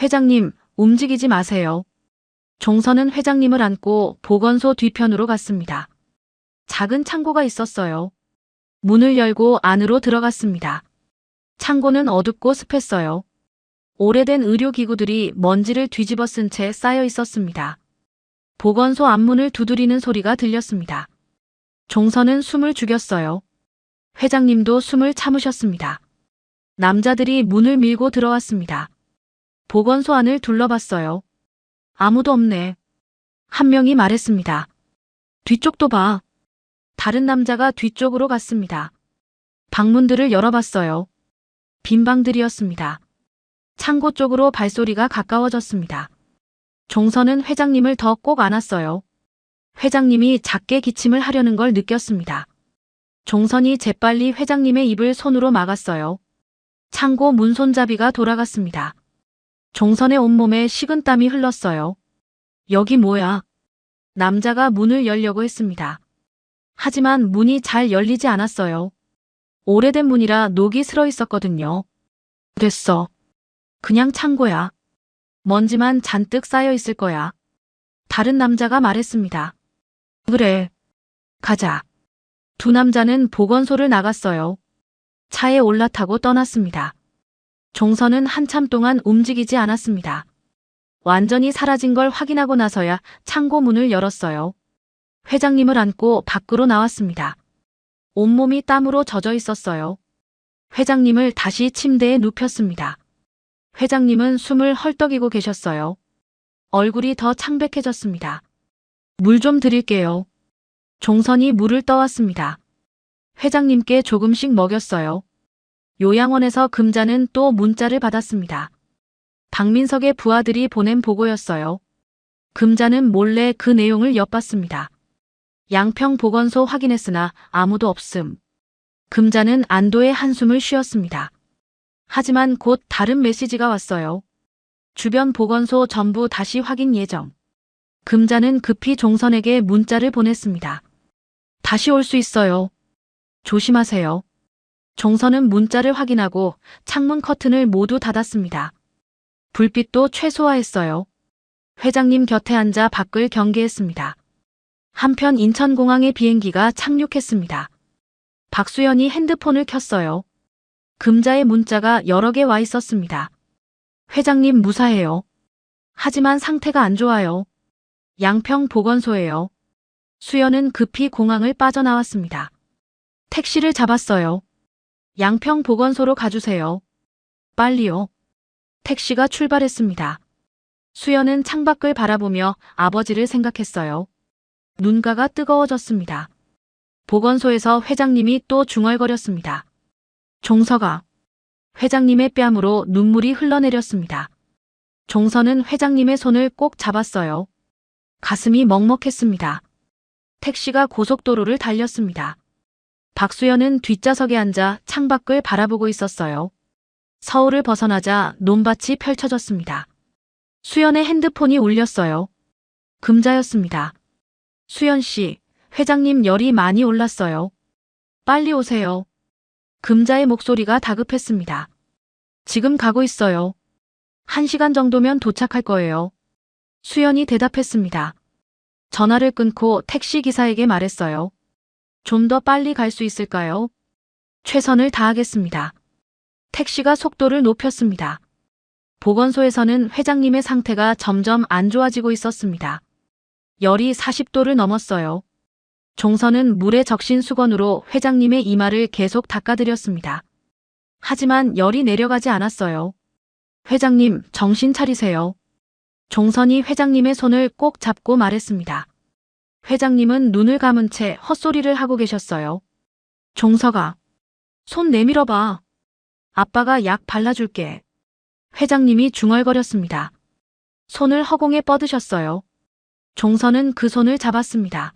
회장님, 움직이지 마세요. 종선은 회장님을 안고 보건소 뒤편으로 갔습니다. 작은 창고가 있었어요. 문을 열고 안으로 들어갔습니다. 창고는 어둡고 습했어요. 오래된 의료기구들이 먼지를 뒤집어 쓴 채 쌓여 있었습니다. 보건소 앞문을 두드리는 소리가 들렸습니다. 종선은 숨을 죽였어요. 회장님도 숨을 참으셨습니다. 남자들이 문을 밀고 들어왔습니다. 보건소 안을 둘러봤어요. 아무도 없네. 한 명이 말했습니다. 뒤쪽도 봐. 다른 남자가 뒤쪽으로 갔습니다. 방문들을 열어봤어요. 빈 방들이었습니다. 창고 쪽으로 발소리가 가까워졌습니다. 종선은 회장님을 더 꼭 안았어요. 회장님이 작게 기침을 하려는 걸 느꼈습니다. 종선이 재빨리 회장님의 입을 손으로 막았어요. 창고 문 손잡이가 돌아갔습니다. 종선의 온몸에 식은땀이 흘렀어요. 여기 뭐야? 남자가 문을 열려고 했습니다. 하지만 문이 잘 열리지 않았어요. 오래된 문이라 녹이 슬어 있었거든요. 됐어. 그냥 창고야. 먼지만 잔뜩 쌓여 있을 거야. 다른 남자가 말했습니다. 그래. 가자. 두 남자는 보건소를 나갔어요. 차에 올라타고 떠났습니다. 종선은 한참 동안 움직이지 않았습니다. 완전히 사라진 걸 확인하고 나서야 창고 문을 열었어요. 회장님을 안고 밖으로 나왔습니다. 온몸이 땀으로 젖어 있었어요. 회장님을 다시 침대에 눕혔습니다. 회장님은 숨을 헐떡이고 계셨어요. 얼굴이 더 창백해졌습니다. 물 좀 드릴게요. 종선이 물을 떠왔습니다. 회장님께 조금씩 먹였어요. 요양원에서 금자는 또 문자를 받았습니다. 박민석의 부하들이 보낸 보고였어요. 금자는 몰래 그 내용을 엿봤습니다. 양평 보건소 확인했으나 아무도 없음. 금자는 안도의 한숨을 쉬었습니다. 하지만 곧 다른 메시지가 왔어요. 주변 보건소 전부 다시 확인 예정. 금자는 급히 종선에게 문자를 보냈습니다. 다시 올 수 있어요. 조심하세요. 종선은 문자를 확인하고 창문 커튼을 모두 닫았습니다. 불빛도 최소화했어요. 회장님 곁에 앉아 밖을 경계했습니다. 한편 인천공항에 비행기가 착륙했습니다. 박수연이 핸드폰을 켰어요. 금자의 문자가 여러 개 와 있었습니다. 회장님 무사해요. 하지만 상태가 안 좋아요. 양평 보건소예요. 수연은 급히 공항을 빠져나왔습니다. 택시를 잡았어요. 양평 보건소로 가주세요. 빨리요. 택시가 출발했습니다. 수연은 창밖을 바라보며 아버지를 생각했어요. 눈가가 뜨거워졌습니다. 보건소에서 회장님이 또 중얼거렸습니다. 종서가. 회장님의 뺨으로 눈물이 흘러내렸습니다. 종서는 회장님의 손을 꼭 잡았어요. 가슴이 먹먹했습니다. 택시가 고속도로를 달렸습니다. 박수연은 뒷좌석에 앉아 창밖을 바라보고 있었어요. 서울을 벗어나자 논밭이 펼쳐졌습니다. 수연의 핸드폰이 울렸어요. 금자였습니다. 수연 씨, 회장님 열이 많이 올랐어요. 빨리 오세요. 금자의 목소리가 다급했습니다. 지금 가고 있어요. 1시간 정도면 도착할 거예요. 수연이 대답했습니다. 전화를 끊고 택시 기사에게 말했어요. 좀 더 빨리 갈 수 있을까요? 최선을 다하겠습니다. 택시가 속도를 높였습니다. 보건소에서는 회장님의 상태가 점점 안 좋아지고 있었습니다. 열이 40도를 넘었어요. 종선은 물에 적신 수건으로 회장님의 이마를 계속 닦아드렸습니다. 하지만 열이 내려가지 않았어요. 회장님, 정신 차리세요. 종선이 회장님의 손을 꼭 잡고 말했습니다. 회장님은 눈을 감은 채 헛소리를 하고 계셨어요. 종서가, 손 내밀어봐. 아빠가 약 발라줄게. 회장님이 중얼거렸습니다. 손을 허공에 뻗으셨어요. 종선은 그 손을 잡았습니다.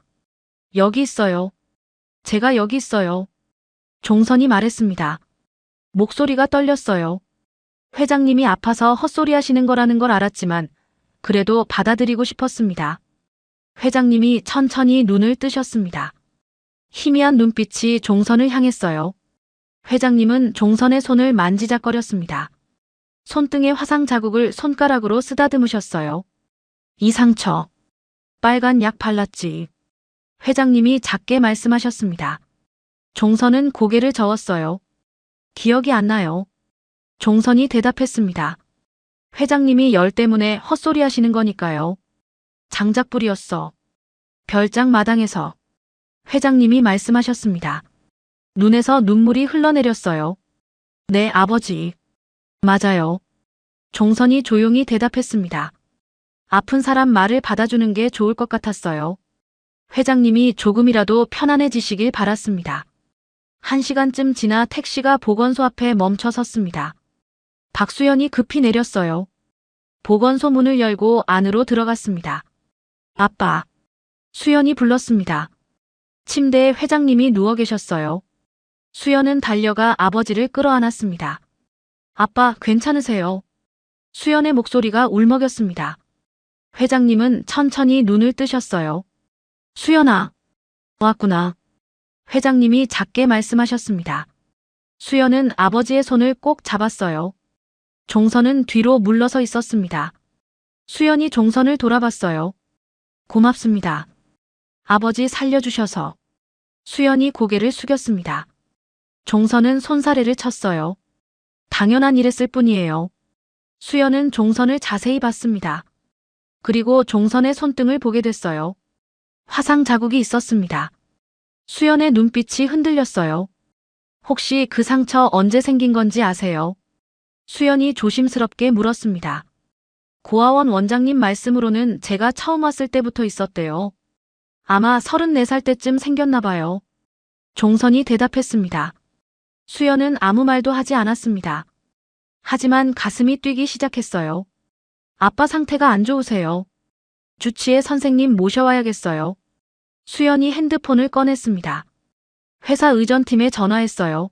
여기 있어요. 제가 여기 있어요. 종선이 말했습니다. 목소리가 떨렸어요. 회장님이 아파서 헛소리 하시는 거라는 걸 알았지만 그래도 받아들이고 싶었습니다. 회장님이 천천히 눈을 뜨셨습니다. 희미한 눈빛이 종선을 향했어요. 회장님은 종선의 손을 만지작거렸습니다. 손등의 화상 자국을 손가락으로 쓰다듬으셨어요. 이 상처, 빨간 약 발랐지. 회장님이 작게 말씀하셨습니다. 종선은 고개를 저었어요. 기억이 안 나요. 종선이 대답했습니다. 회장님이 열 때문에 헛소리 하시는 거니까요. 장작불이었어. 별장 마당에서. 회장님이 말씀하셨습니다. 눈에서 눈물이 흘러내렸어요. 네, 아버지. 맞아요. 종선이 조용히 대답했습니다. 아픈 사람 말을 받아주는 게 좋을 것 같았어요. 회장님이 조금이라도 편안해지시길 바랐습니다. 1시간쯤 지나 택시가 보건소 앞에 멈춰 섰습니다. 박수연이 급히 내렸어요. 보건소 문을 열고 안으로 들어갔습니다. 아빠. 수연이 불렀습니다. 침대에 회장님이 누워 계셨어요. 수연은 달려가 아버지를 끌어안았습니다. 아빠, 괜찮으세요? 수연의 목소리가 울먹였습니다. 회장님은 천천히 눈을 뜨셨어요. 수연아, 왔구나. 회장님이 작게 말씀하셨습니다. 수연은 아버지의 손을 꼭 잡았어요. 종선은 뒤로 물러서 있었습니다. 수연이 종선을 돌아봤어요. 고맙습니다. 아버지 살려주셔서. 수연이 고개를 숙였습니다. 종선은 손사래를 쳤어요. 당연한 일했을 뿐이에요. 수연은 종선을 자세히 봤습니다. 그리고 종선의 손등을 보게 됐어요. 화상 자국이 있었습니다. 수연의 눈빛이 흔들렸어요. 혹시 그 상처 언제 생긴 건지 아세요? 수연이 조심스럽게 물었습니다. 고아원 원장님 말씀으로는 제가 처음 왔을 때부터 있었대요. 아마 34살 때쯤 생겼나 봐요. 종선이 대답했습니다. 수연은 아무 말도 하지 않았습니다. 하지만 가슴이 뛰기 시작했어요. 아빠 상태가 안 좋으세요. 주치의 선생님 모셔와야겠어요. 수연이 핸드폰을 꺼냈습니다. 회사 의전팀에 전화했어요.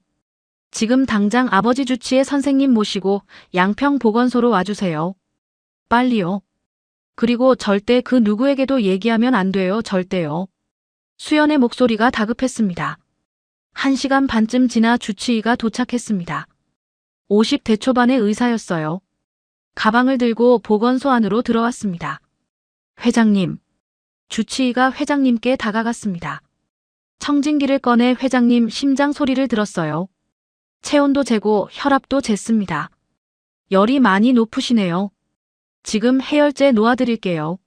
지금 당장 아버지 주치의 선생님 모시고 양평 보건소로 와주세요. 빨리요. 그리고 절대 그 누구에게도 얘기하면 안 돼요. 절대요. 수연의 목소리가 다급했습니다. 1시간 반쯤 지나 주치의가 도착했습니다. 50대 초반의 의사였어요. 가방을 들고 보건소 안으로 들어왔습니다. 회장님. 주치의가 회장님께 다가갔습니다. 청진기를 꺼내 회장님 심장 소리를 들었어요. 체온도 재고 혈압도 쟀습니다. 열이 많이 높으시네요. 지금 해열제 놓아드릴게요.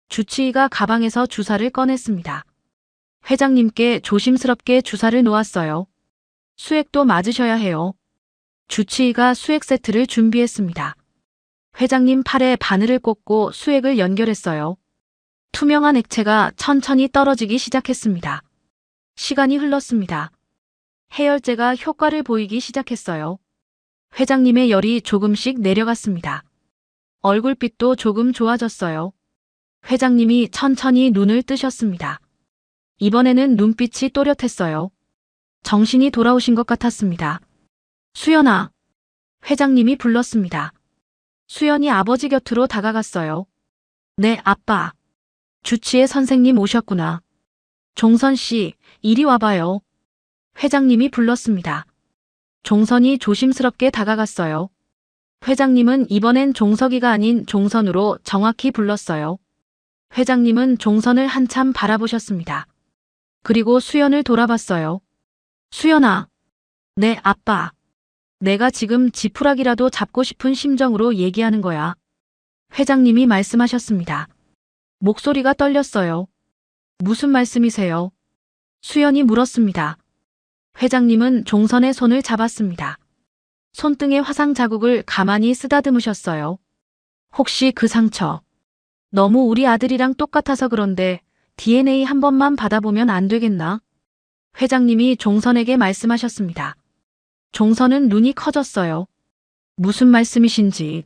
주치의가 가방에서 주사를 꺼냈습니다. 회장님께 조심스럽게 주사를 놓았어요. 수액도 맞으셔야 해요. 주치의가 수액 세트를 준비했습니다. 회장님 팔에 바늘을 꽂고 수액을 연결했어요. 투명한 액체가 천천히 떨어지기 시작했습니다. 시간이 흘렀습니다. 해열제가 효과를 보이기 시작했어요. 회장님의 열이 조금씩 내려갔습니다. 얼굴빛도 조금 좋아졌어요. 회장님이 천천히 눈을 뜨셨습니다. 이번에는 눈빛이 또렷했어요. 정신이 돌아오신 것 같았습니다. 수연아. 회장님이 불렀습니다. 수연이 아버지 곁으로 다가갔어요. 네, 아빠. 주치의 선생님 오셨구나. 종선 씨, 이리 와봐요. 회장님이 불렀습니다. 종선이 조심스럽게 다가갔어요. 회장님은 이번엔 종석이가 아닌 종선으로 정확히 불렀어요. 회장님은 종선을 한참 바라보셨습니다. 그리고 수연을 돌아봤어요. 수연아. 네, 아빠. 내가 지금 지푸라기라도 잡고 싶은 심정으로 얘기하는 거야. 회장님이 말씀하셨습니다. 목소리가 떨렸어요. 무슨 말씀이세요? 수연이 물었습니다. 회장님은 종선의 손을 잡았습니다. 손등의 화상 자국을 가만히 쓰다듬으셨어요. 혹시 그 상처 너무 우리 아들이랑 똑같아서 그런데 DNA 한 번만 받아보면 안 되겠나? 회장님이 종선에게 말씀하셨습니다. 종선은 눈이 커졌어요. 무슨 말씀이신지.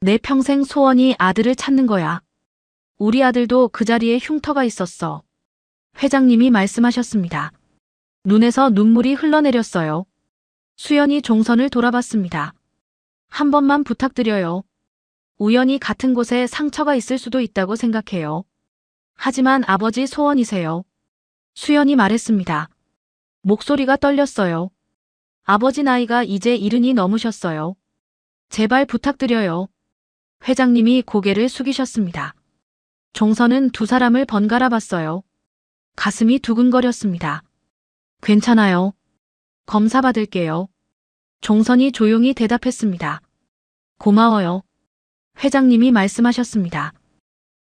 내 평생 소원이 아들을 찾는 거야. 우리 아들도 그 자리에 흉터가 있었어. 회장님이 말씀하셨습니다. 눈에서 눈물이 흘러내렸어요. 수연이 종선을 돌아봤습니다. 한 번만 부탁드려요. 우연히 같은 곳에 상처가 있을 수도 있다고 생각해요. 하지만 아버지 소원이세요. 수연이 말했습니다. 목소리가 떨렸어요. 아버지 나이가 이제 70이 넘으셨어요. 제발 부탁드려요. 회장님이 고개를 숙이셨습니다. 종선은 두 사람을 번갈아 봤어요. 가슴이 두근거렸습니다. 괜찮아요. 검사 받을게요. 종선이 조용히 대답했습니다. 고마워요. 회장님이 말씀하셨습니다.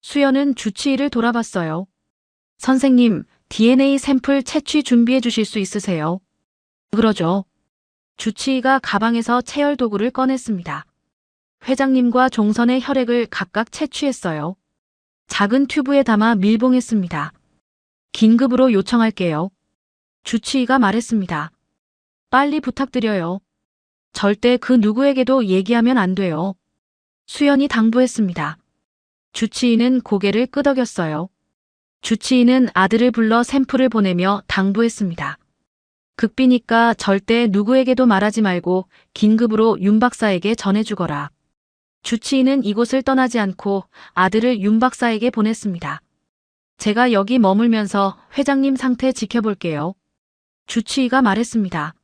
수연은 주치의를 돌아봤어요. 선생님, DNA 샘플 채취 준비해 주실 수 있으세요? 그러죠. 주치의가 가방에서 채열 도구를 꺼냈습니다. 회장님과 종선의 혈액을 각각 채취했어요. 작은 튜브에 담아 밀봉했습니다. 긴급으로 요청할게요. 주치의가 말했습니다. 빨리 부탁드려요. 절대 그 누구에게도 얘기하면 안 돼요. 수연이 당부했습니다. 주치의는 고개를 끄덕였어요. 주치의는 아들을 불러 샘플을 보내며 당부했습니다. 극비니까 절대 누구에게도 말하지 말고 긴급으로 윤 박사에게 전해주거라. 주치의는 이곳을 떠나지 않고 아들을 윤 박사에게 보냈습니다. 제가 여기 머물면서 회장님 상태 지켜볼게요. 주치의가 말했습니다.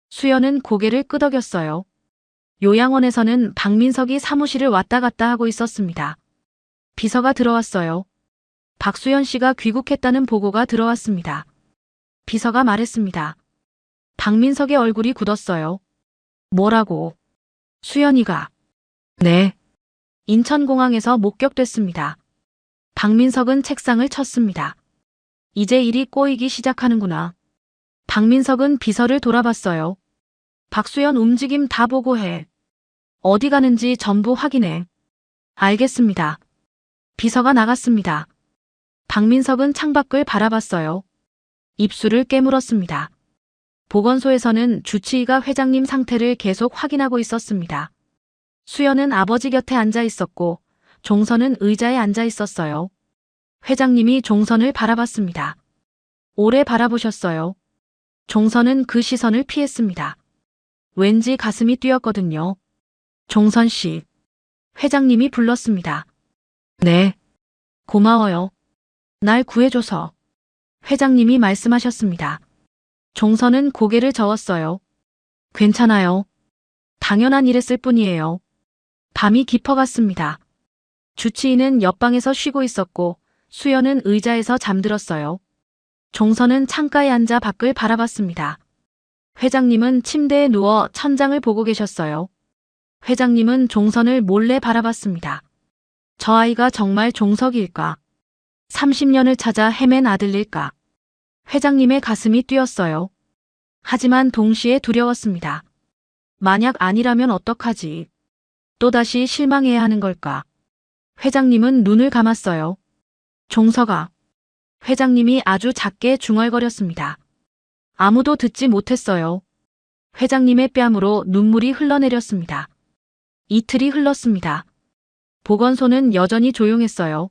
수연은 고개를 끄덕였어요. 요양원에서는 박민석이 사무실을 왔다 갔다 하고 있었습니다. 비서가 들어왔어요. 박수연 씨가 귀국했다는 보고가 들어왔습니다. 비서가 말했습니다. 박민석의 얼굴이 굳었어요. 뭐라고? 수연이가. 네. 인천공항에서 목격됐습니다. 박민석은 책상을 쳤습니다. 이제 일이 꼬이기 시작하는구나. 박민석은 비서를 돌아봤어요. 박수연 움직임 다 보고해. 어디 가는지 전부 확인해. 알겠습니다. 비서가 나갔습니다. 박민석은 창밖을 바라봤어요. 입술을 깨물었습니다. 보건소에서는 주치의가 회장님 상태를 계속 확인하고 있었습니다. 수연은 아버지 곁에 앉아 있었고 종선은 의자에 앉아 있었어요. 회장님이 종선을 바라봤습니다. 오래 바라보셨어요. 종선은 그 시선을 피했습니다. 왠지 가슴이 뛰었거든요. 종선 씨. 회장님이 불렀습니다. 네. 고마워요. 날 구해줘서. 회장님이 말씀하셨습니다. 종선은 고개를 저었어요. 괜찮아요. 당연한 일했을 뿐이에요. 밤이 깊어갔습니다. 주치의는 옆방에서 쉬고 있었고 수연은 의자에서 잠들었어요. 종선은 창가에 앉아 밖을 바라봤습니다. 회장님은 침대에 누워 천장을 보고 계셨어요. 회장님은 종선을 몰래 바라봤습니다. 저 아이가 정말 종석일까? 30년을 찾아 헤맨 아들일까? 회장님의 가슴이 뛰었어요. 하지만 동시에 두려웠습니다. 만약 아니라면 어떡하지? 또다시 실망해야 하는 걸까? 회장님은 눈을 감았어요. 종석아. 회장님이 아주 작게 중얼거렸습니다. 아무도 듣지 못했어요. 회장님의 뺨으로 눈물이 흘러내렸습니다. 이틀이 흘렀습니다. 보건소는 여전히 조용했어요.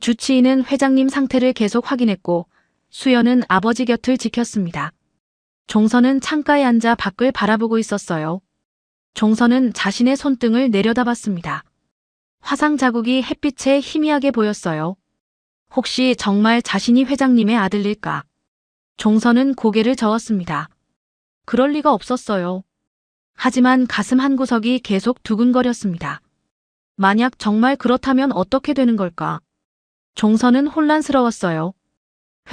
주치의는 회장님 상태를 계속 확인했고 수연은 아버지 곁을 지켰습니다. 종선은 창가에 앉아 밖을 바라보고 있었어요. 종선은 자신의 손등을 내려다봤습니다. 화상 자국이 햇빛에 희미하게 보였어요. 혹시 정말 자신이 회장님의 아들일까? 종선은 고개를 저었습니다. 그럴 리가 없었어요. 하지만 가슴 한구석이 계속 두근거렸습니다. 만약 정말 그렇다면 어떻게 되는 걸까? 종선은 혼란스러웠어요.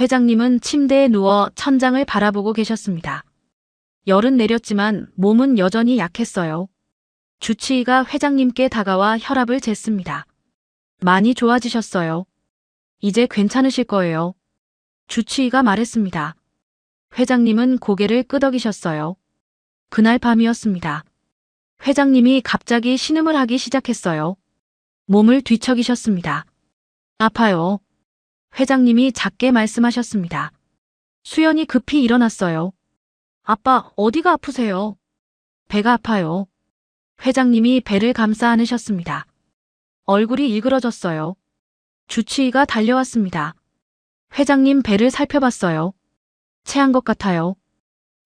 회장님은 침대에 누워 천장을 바라보고 계셨습니다. 열은 내렸지만 몸은 여전히 약했어요. 주치의가 회장님께 다가와 혈압을 쟀습니다. 많이 좋아지셨어요. 이제 괜찮으실 거예요. 주치의가 말했습니다. 회장님은 고개를 끄덕이셨어요. 그날 밤이었습니다. 회장님이 갑자기 신음을 하기 시작했어요. 몸을 뒤척이셨습니다. 아파요. 회장님이 작게 말씀하셨습니다. 수연이 급히 일어났어요. 아빠, 어디가 아프세요? 배가 아파요. 회장님이 배를 감싸 안으셨습니다. 얼굴이 일그러졌어요. 주치의가 달려왔습니다. 회장님 배를 살펴봤어요. 체한 것 같아요.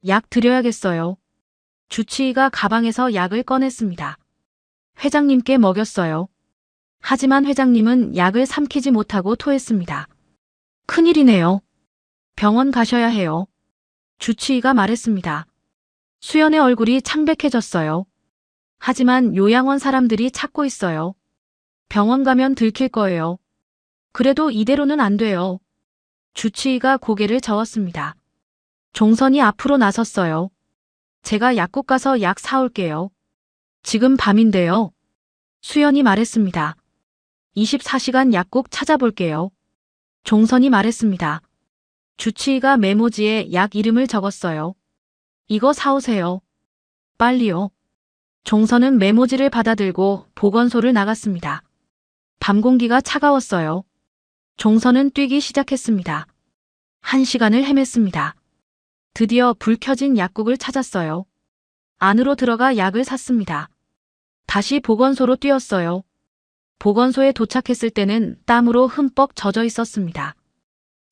약 드려야겠어요. 주치의가 가방에서 약을 꺼냈습니다. 회장님께 먹였어요. 하지만 회장님은 약을 삼키지 못하고 토했습니다. 큰일이네요. 병원 가셔야 해요. 주치의가 말했습니다. 수연의 얼굴이 창백해졌어요. 하지만 요양원 사람들이 찾고 있어요. 병원 가면 들킬 거예요. 그래도 이대로는 안 돼요. 주치의가 고개를 저었습니다. 종선이 앞으로 나섰어요. 제가 약국 가서 약 사올게요. 지금 밤인데요. 수연이 말했습니다. 24시간 약국 찾아볼게요. 종선이 말했습니다. 주치의가 메모지에 약 이름을 적었어요. 이거 사오세요. 빨리요. 종선은 메모지를 받아들고 보건소를 나갔습니다. 밤 공기가 차가웠어요. 종선은 뛰기 시작했습니다. 1시간을 헤맸습니다. 드디어 불 켜진 약국을 찾았어요. 안으로 들어가 약을 샀습니다. 다시 보건소로 뛰었어요. 보건소에 도착했을 때는 땀으로 흠뻑 젖어 있었습니다.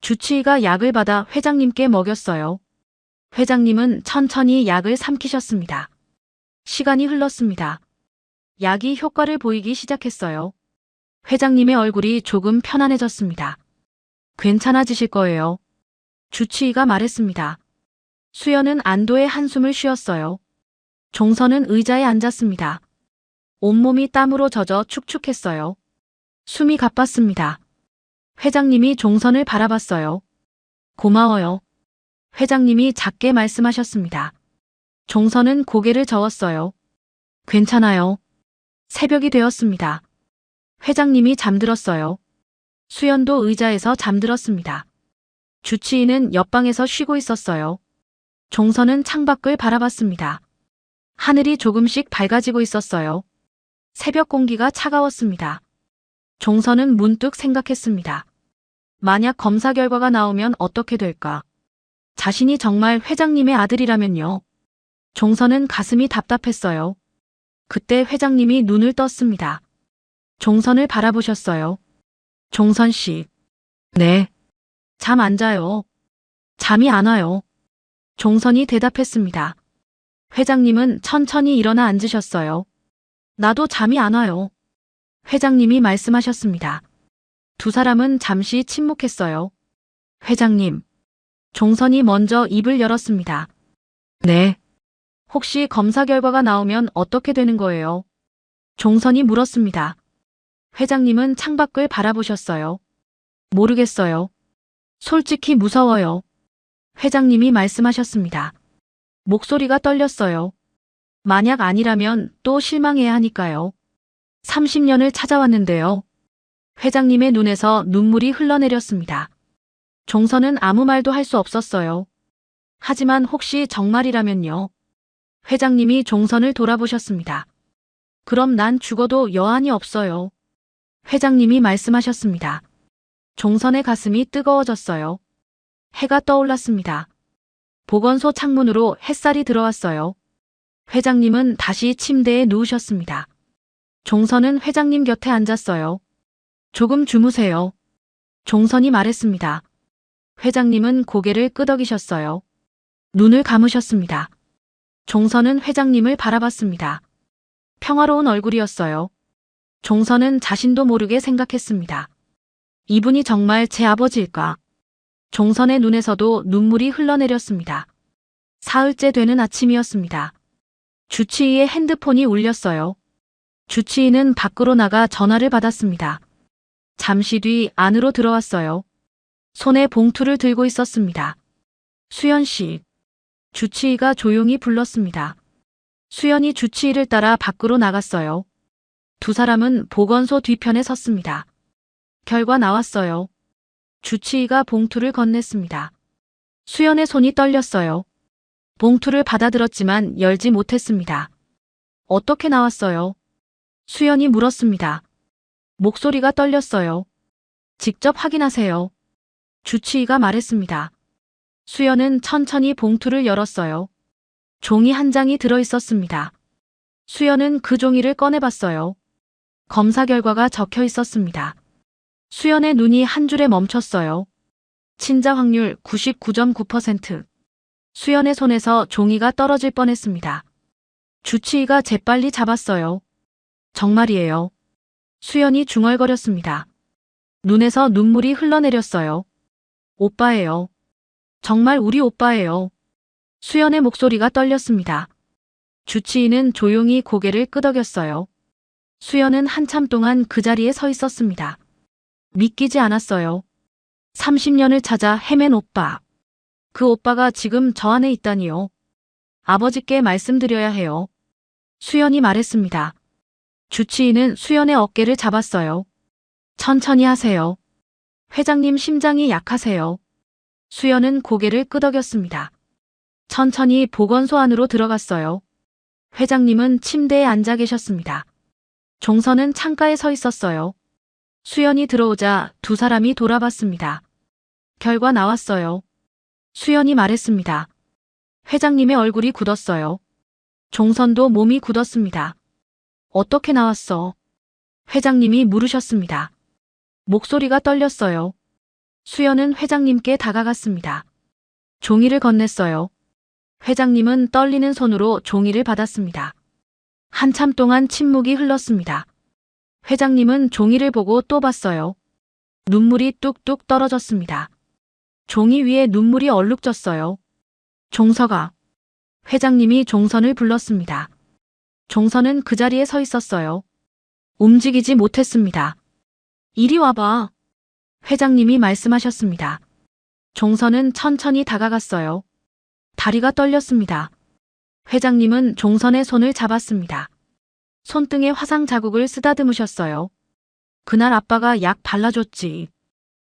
주치의가 약을 받아 회장님께 먹였어요. 회장님은 천천히 약을 삼키셨습니다. 시간이 흘렀습니다. 약이 효과를 보이기 시작했어요. 회장님의 얼굴이 조금 편안해졌습니다. 괜찮아지실 거예요. 주치의가 말했습니다. 수연은 안도의 한숨을 쉬었어요. 종선은 의자에 앉았습니다. 온몸이 땀으로 젖어 축축했어요. 숨이 가빴습니다. 회장님이 종선을 바라봤어요. 고마워요. 회장님이 작게 말씀하셨습니다. 종선은 고개를 저었어요. 괜찮아요. 새벽이 되었습니다. 회장님이 잠들었어요. 수연도 의자에서 잠들었습니다. 주치의는 옆방에서 쉬고 있었어요. 종선은 창밖을 바라봤습니다. 하늘이 조금씩 밝아지고 있었어요. 새벽 공기가 차가웠습니다. 종선은 문득 생각했습니다. 만약 검사 결과가 나오면 어떻게 될까? 자신이 정말 회장님의 아들이라면요. 종선은 가슴이 답답했어요. 그때 회장님이 눈을 떴습니다. 종선을 바라보셨어요. 종선 씨. 네. 잠 안 자요. 잠이 안 와요. 종선이 대답했습니다. 회장님은 천천히 일어나 앉으셨어요. 나도 잠이 안 와요. 회장님이 말씀하셨습니다. 두 사람은 잠시 침묵했어요. 회장님. 종선이 먼저 입을 열었습니다. 네. 혹시 검사 결과가 나오면 어떻게 되는 거예요? 종선이 물었습니다. 회장님은 창밖을 바라보셨어요. 모르겠어요. 솔직히 무서워요. 회장님이 말씀하셨습니다. 목소리가 떨렸어요. 만약 아니라면 또 실망해야 하니까요. 30년을 찾아왔는데요. 회장님의 눈에서 눈물이 흘러내렸습니다. 종선은 아무 말도 할 수 없었어요. 하지만 혹시 정말이라면요. 회장님이 종선을 돌아보셨습니다. 그럼 난 죽어도 여한이 없어요. 회장님이 말씀하셨습니다. 종선의 가슴이 뜨거워졌어요. 해가 떠올랐습니다. 보건소 창문으로 햇살이 들어왔어요. 회장님은 다시 침대에 누우셨습니다. 종선은 회장님 곁에 앉았어요. 조금 주무세요. 종선이 말했습니다. 회장님은 고개를 끄덕이셨어요. 눈을 감으셨습니다. 종선은 회장님을 바라봤습니다. 평화로운 얼굴이었어요. 종선은 자신도 모르게 생각했습니다. 이분이 정말 제 아버지일까? 종선의 눈에서도 눈물이 흘러내렸습니다. 사흘째 되는 아침이었습니다. 주치의의 핸드폰이 울렸어요. 주치의는 밖으로 나가 전화를 받았습니다. 잠시 뒤 안으로 들어왔어요. 손에 봉투를 들고 있었습니다. 수연 씨. 주치의가 조용히 불렀습니다. 수연이 주치의를 따라 밖으로 나갔어요. 두 사람은 보건소 뒤편에 섰습니다. 결과 나왔어요. 주치의가 봉투를 건넸습니다. 수연의 손이 떨렸어요. 봉투를 받아들었지만 열지 못했습니다. 어떻게 나왔어요? 수연이 물었습니다. 목소리가 떨렸어요. 직접 확인하세요. 주치의가 말했습니다. 수연은 천천히 봉투를 열었어요. 종이 한 장이 들어있었습니다. 수연은 그 종이를 꺼내봤어요. 검사 결과가 적혀 있었습니다. 수연의 눈이 한 줄에 멈췄어요. 친자 확률 99.9%. 수연의 손에서 종이가 떨어질 뻔했습니다. 주치의가 재빨리 잡았어요. 정말이에요. 수연이 중얼거렸습니다. 눈에서 눈물이 흘러내렸어요. 오빠예요. 정말 우리 오빠예요. 수연의 목소리가 떨렸습니다. 주치의는 조용히 고개를 끄덕였어요. 수연은 한참 동안 그 자리에 서 있었습니다. 믿기지 않았어요. 30년을 찾아 헤맨 오빠. 그 오빠가 지금 저 안에 있다니요. 아버지께 말씀드려야 해요. 수연이 말했습니다. 주치의는 수연의 어깨를 잡았어요. 천천히 하세요. 회장님 심장이 약하세요. 수연은 고개를 끄덕였습니다. 천천히 보건소 안으로 들어갔어요. 회장님은 침대에 앉아 계셨습니다. 종선은 창가에 서 있었어요. 수연이 들어오자 두 사람이 돌아봤습니다. 결과 나왔어요. 수연이 말했습니다. 회장님의 얼굴이 굳었어요. 종선도 몸이 굳었습니다. 어떻게 나왔어? 회장님이 물으셨습니다. 목소리가 떨렸어요. 수연은 회장님께 다가갔습니다. 종이를 건넸어요. 회장님은 떨리는 손으로 종이를 받았습니다. 한참 동안 침묵이 흘렀습니다. 회장님은 종이를 보고 또 봤어요. 눈물이 뚝뚝 떨어졌습니다. 종이 위에 눈물이 얼룩졌어요. 종서가. 회장님이 종선을 불렀습니다. 종선은 그 자리에 서 있었어요. 움직이지 못했습니다. 이리 와봐. 회장님이 말씀하셨습니다. 종선은 천천히 다가갔어요. 다리가 떨렸습니다. 회장님은 종선의 손을 잡았습니다. 손등에 화상 자국을 쓰다듬으셨어요. 그날 아빠가 약 발라줬지.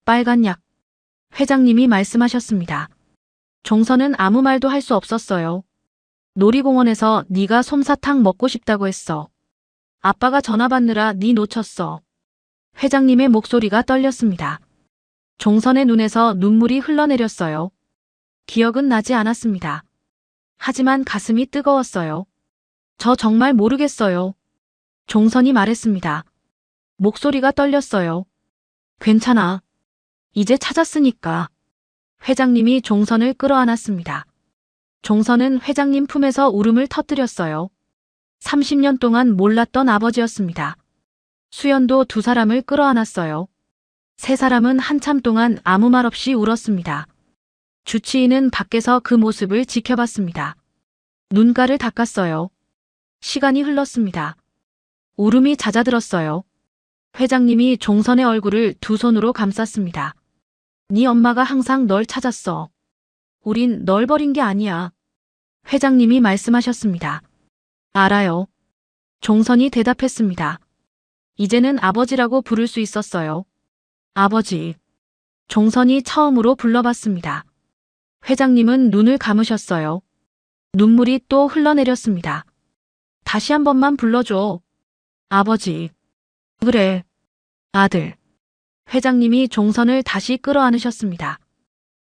빨간 약. 회장님이 말씀하셨습니다. 종선은 아무 말도 할 수 없었어요. 놀이공원에서 네가 솜사탕 먹고 싶다고 했어. 아빠가 전화 받느라 네 놓쳤어. 회장님의 목소리가 떨렸습니다. 종선의 눈에서 눈물이 흘러내렸어요. 기억은 나지 않았습니다. 하지만 가슴이 뜨거웠어요. 저 정말 모르겠어요. 종선이 말했습니다. 목소리가 떨렸어요. 괜찮아. 이제 찾았으니까. 회장님이 종선을 끌어안았습니다. 종선은 회장님 품에서 울음을 터뜨렸어요. 30년 동안 몰랐던 아버지였습니다. 수연도 두 사람을 끌어안았어요. 세 사람은 한참 동안 아무 말 없이 울었습니다. 주치의는 밖에서 그 모습을 지켜봤습니다. 눈가를 닦았어요. 시간이 흘렀습니다. 울음이 잦아들었어요. 회장님이 종선의 얼굴을 두 손으로 감쌌습니다. 네 엄마가 항상 널 찾았어. 우린 널 버린 게 아니야. 회장님이 말씀하셨습니다. 알아요. 종선이 대답했습니다. 이제는 아버지라고 부를 수 있었어요. 아버지. 종선이 처음으로 불러봤습니다. 회장님은 눈을 감으셨어요. 눈물이 또 흘러내렸습니다. 다시 한 번만 불러줘. 아버지. 그래. 아들. 회장님이 종선을 다시 끌어안으셨습니다.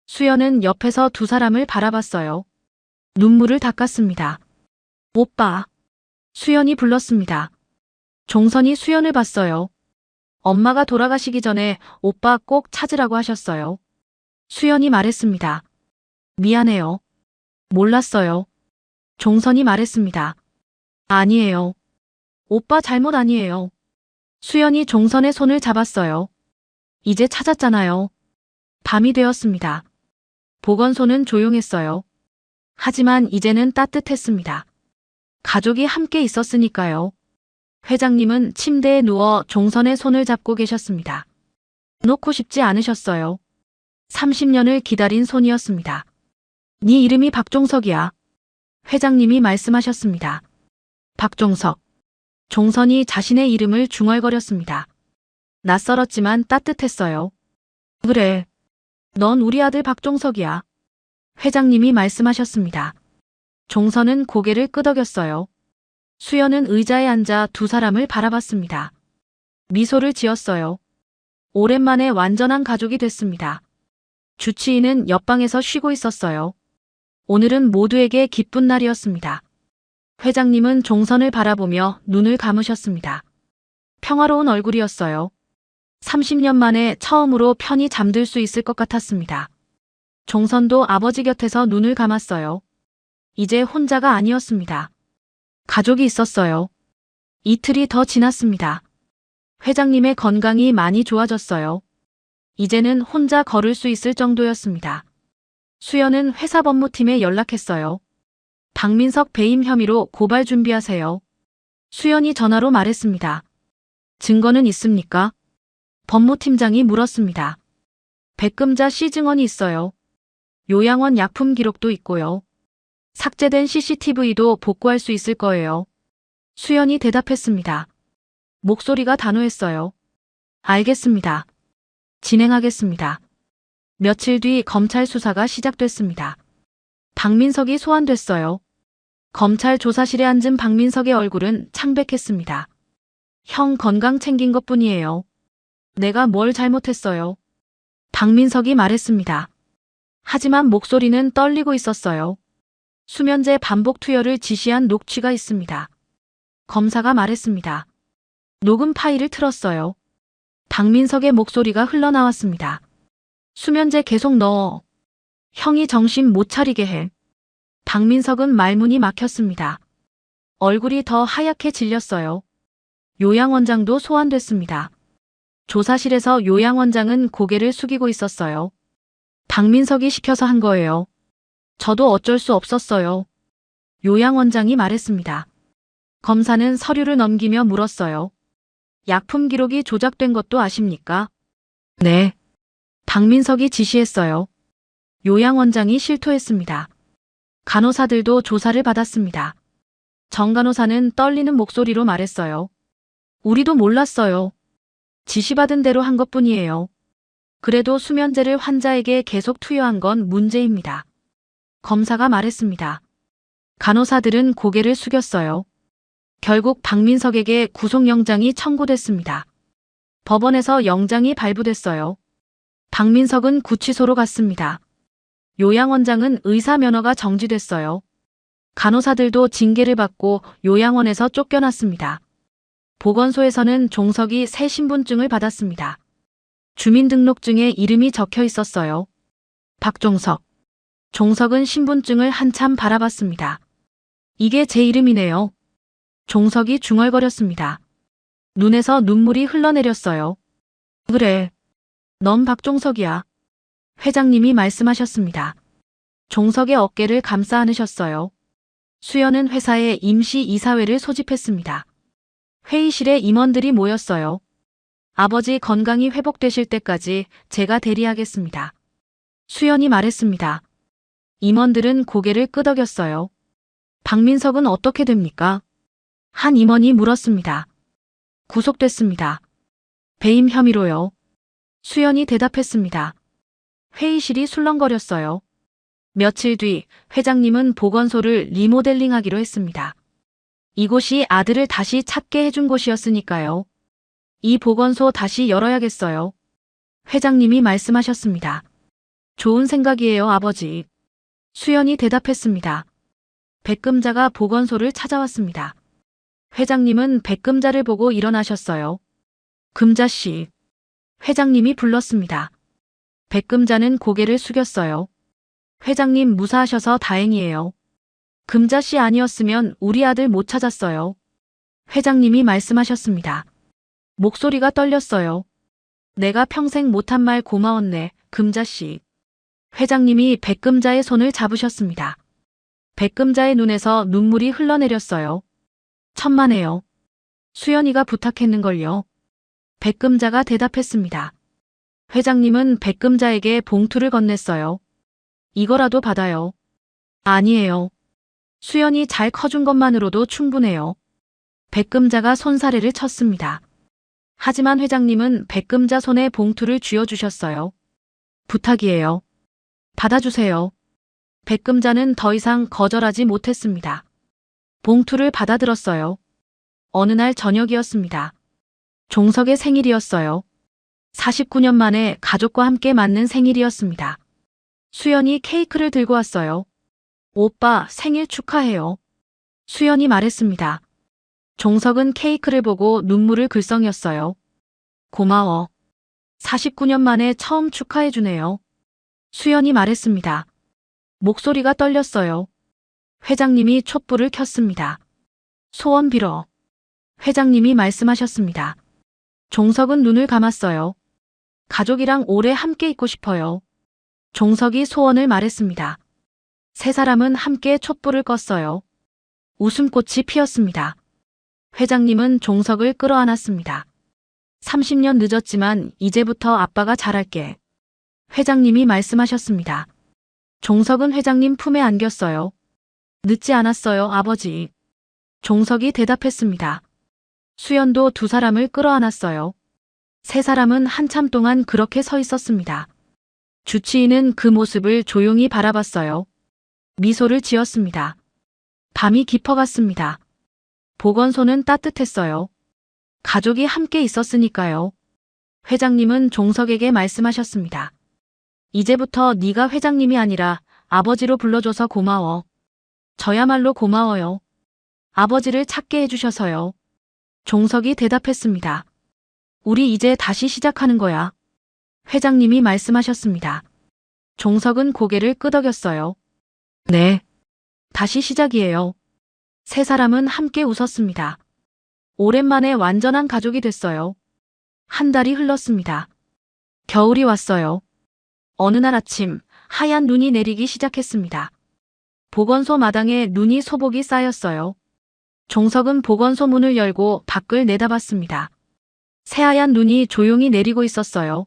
수연은 옆에서 두 사람을 바라봤어요. 눈물을 닦았습니다. 오빠. 수연이 불렀습니다. 종선이 수연을 봤어요. 엄마가 돌아가시기 전에 오빠 꼭 찾으라고 하셨어요. 수연이 말했습니다. 미안해요. 몰랐어요. 종선이 말했습니다. 아니에요. 오빠 잘못 아니에요. 수연이 종선의 손을 잡았어요. 이제 찾았잖아요. 밤이 되었습니다. 보건소는 조용했어요. 하지만 이제는 따뜻했습니다. 가족이 함께 있었으니까요. 회장님은 침대에 누워 종선의 손을 잡고 계셨습니다. 놓고 싶지 않으셨어요. 30년을 기다린 손이었습니다. 네 이름이 박종석이야. 회장님이 말씀하셨습니다. 박종석. 종선이 자신의 이름을 중얼거렸습니다. 낯설었지만 따뜻했어요. 그래. 넌 우리 아들 박종석이야. 회장님이 말씀하셨습니다. 종선은 고개를 끄덕였어요. 수연은 의자에 앉아 두 사람을 바라봤습니다. 미소를 지었어요. 오랜만에 완전한 가족이 됐습니다. 주치의는 옆방에서 쉬고 있었어요. 오늘은 모두에게 기쁜 날이었습니다. 회장님은 종선을 바라보며 눈을 감으셨습니다. 평화로운 얼굴이었어요. 30년 만에 처음으로 편히 잠들 수 있을 것 같았습니다. 종선도 아버지 곁에서 눈을 감았어요. 이제 혼자가 아니었습니다. 가족이 있었어요. 이틀이 더 지났습니다. 회장님의 건강이 많이 좋아졌어요. 이제는 혼자 걸을 수 있을 정도였습니다. 수연은 회사 법무팀에 연락했어요. 박민석 배임 혐의로 고발 준비하세요. 수연이 전화로 말했습니다. 증거는 있습니까? 법무팀장이 물었습니다. 백금자 씨 증언이 있어요. 요양원 약품 기록도 있고요. 삭제된 CCTV도 복구할 수 있을 거예요. 수연이 대답했습니다. 목소리가 단호했어요. 알겠습니다. 진행하겠습니다. 며칠 뒤 검찰 수사가 시작됐습니다. 박민석이 소환됐어요. 검찰 조사실에 앉은 박민석의 얼굴은 창백했습니다. 형 건강 챙긴 것뿐이에요. 내가 뭘 잘못했어요? 박민석이 말했습니다. 하지만 목소리는 떨리고 있었어요. 수면제 반복 투여를 지시한 녹취가 있습니다. 검사가 말했습니다. 녹음 파일을 틀었어요. 박민석의 목소리가 흘러나왔습니다. 수면제 계속 넣어. 형이 정신 못 차리게 해. 박민석은 말문이 막혔습니다. 얼굴이 더 하얗게 질렸어요. 요양원장도 소환됐습니다. 조사실에서 요양원장은 고개를 숙이고 있었어요. 박민석이 시켜서 한 거예요. 저도 어쩔 수 없었어요. 요양원장이 말했습니다. 검사는 서류를 넘기며 물었어요. 약품 기록이 조작된 것도 아십니까? 네. 박민석이 지시했어요. 요양원장이 실토했습니다. 간호사들도 조사를 받았습니다. 정 간호사는 떨리는 목소리로 말했어요. 우리도 몰랐어요. 지시받은 대로 한 것뿐이에요. 그래도 수면제를 환자에게 계속 투여한 건 문제입니다. 검사가 말했습니다. 간호사들은 고개를 숙였어요. 결국 박민석에게 구속영장이 청구됐습니다. 법원에서 영장이 발부됐어요. 박민석은 구치소로 갔습니다. 요양원장은 의사 면허가 정지됐어요. 간호사들도 징계를 받고 요양원에서 쫓겨났습니다. 보건소에서는 종석이 새 신분증을 받았습니다. 주민등록증에 이름이 적혀 있었어요. 박종석. 종석은 신분증을 한참 바라봤습니다. 이게 제 이름이네요. 종석이 중얼거렸습니다. 눈에서 눈물이 흘러내렸어요. 그래. 넌 박종석이야. 회장님이 말씀하셨습니다. 종석의 어깨를 감싸 안으셨어요. 수연은 회사에 임시 이사회를 소집했습니다. 회의실에 임원들이 모였어요. 아버지 건강이 회복되실 때까지 제가 대리하겠습니다. 수연이 말했습니다. 임원들은 고개를 끄덕였어요. 박민석은 어떻게 됩니까? 한 임원이 물었습니다. 구속됐습니다. 배임 혐의로요. 수연이 대답했습니다. 회의실이 술렁거렸어요. 며칠 뒤 회장님은 보건소를 리모델링하기로 했습니다. 이곳이 아들을 다시 찾게 해준 곳이었으니까요. 이 보건소 다시 열어야겠어요. 회장님이 말씀하셨습니다. 좋은 생각이에요, 아버지. 수연이 대답했습니다. 백금자가 보건소를 찾아왔습니다. 회장님은 백금자를 보고 일어나셨어요. 금자씨. 회장님이 불렀습니다. 백금자는 고개를 숙였어요. 회장님 무사하셔서 다행이에요. 금자씨 아니었으면 우리 아들 못 찾았어요. 회장님이 말씀하셨습니다. 목소리가 떨렸어요. 내가 평생 못한 말 고마웠네, 금자씨. 회장님이 백금자의 손을 잡으셨습니다. 백금자의 눈에서 눈물이 흘러내렸어요. 천만에요. 수연이가 부탁했는걸요. 백금자가 대답했습니다. 회장님은 백금자에게 봉투를 건넸어요. 이거라도 받아요. 아니에요. 수연이 잘 커준 것만으로도 충분해요. 백금자가 손사래를 쳤습니다. 하지만 회장님은 백금자 손에 봉투를 쥐어주셨어요. 부탁이에요. 받아주세요. 백금자는 더 이상 거절하지 못했습니다. 봉투를 받아들었어요. 어느 날 저녁이었습니다. 종석의 생일이었어요. 49년 만에 가족과 함께 맞는 생일이었습니다. 수연이 케이크를 들고 왔어요. 오빠 생일 축하해요. 수연이 말했습니다. 종석은 케이크를 보고 눈물을 글썽였어요. 고마워. 49년 만에 처음 축하해주네요. 수연이 말했습니다. 목소리가 떨렸어요. 회장님이 촛불을 켰습니다. 소원 빌어. 회장님이 말씀하셨습니다. 종석은 눈을 감았어요. 가족이랑 오래 함께 있고 싶어요. 종석이 소원을 말했습니다. 세 사람은 함께 촛불을 껐어요. 웃음꽃이 피었습니다. 회장님은 종석을 끌어안았습니다. 30년 늦었지만 이제부터 아빠가 잘할게. 회장님이 말씀하셨습니다. 종석은 회장님 품에 안겼어요. 늦지 않았어요, 아버지. 종석이 대답했습니다. 수연도 두 사람을 끌어안았어요. 세 사람은 한참 동안 그렇게 서 있었습니다. 주치의는 그 모습을 조용히 바라봤어요. 미소를 지었습니다. 밤이 깊어갔습니다. 보건소는 따뜻했어요. 가족이 함께 있었으니까요. 회장님은 종석에게 말씀하셨습니다. 이제부터 네가 회장님이 아니라 아버지로 불러줘서 고마워. 저야말로 고마워요. 아버지를 찾게 해주셔서요. 종석이 대답했습니다. 우리 이제 다시 시작하는 거야. 회장님이 말씀하셨습니다. 종석은 고개를 끄덕였어요. 네. 다시 시작이에요. 세 사람은 함께 웃었습니다. 오랜만에 완전한 가족이 됐어요. 한 달이 흘렀습니다. 겨울이 왔어요. 어느 날 아침 하얀 눈이 내리기 시작했습니다. 보건소 마당에 눈이 소복이 쌓였어요. 종석은 보건소 문을 열고 밖을 내다봤습니다. 새하얀 눈이 조용히 내리고 있었어요.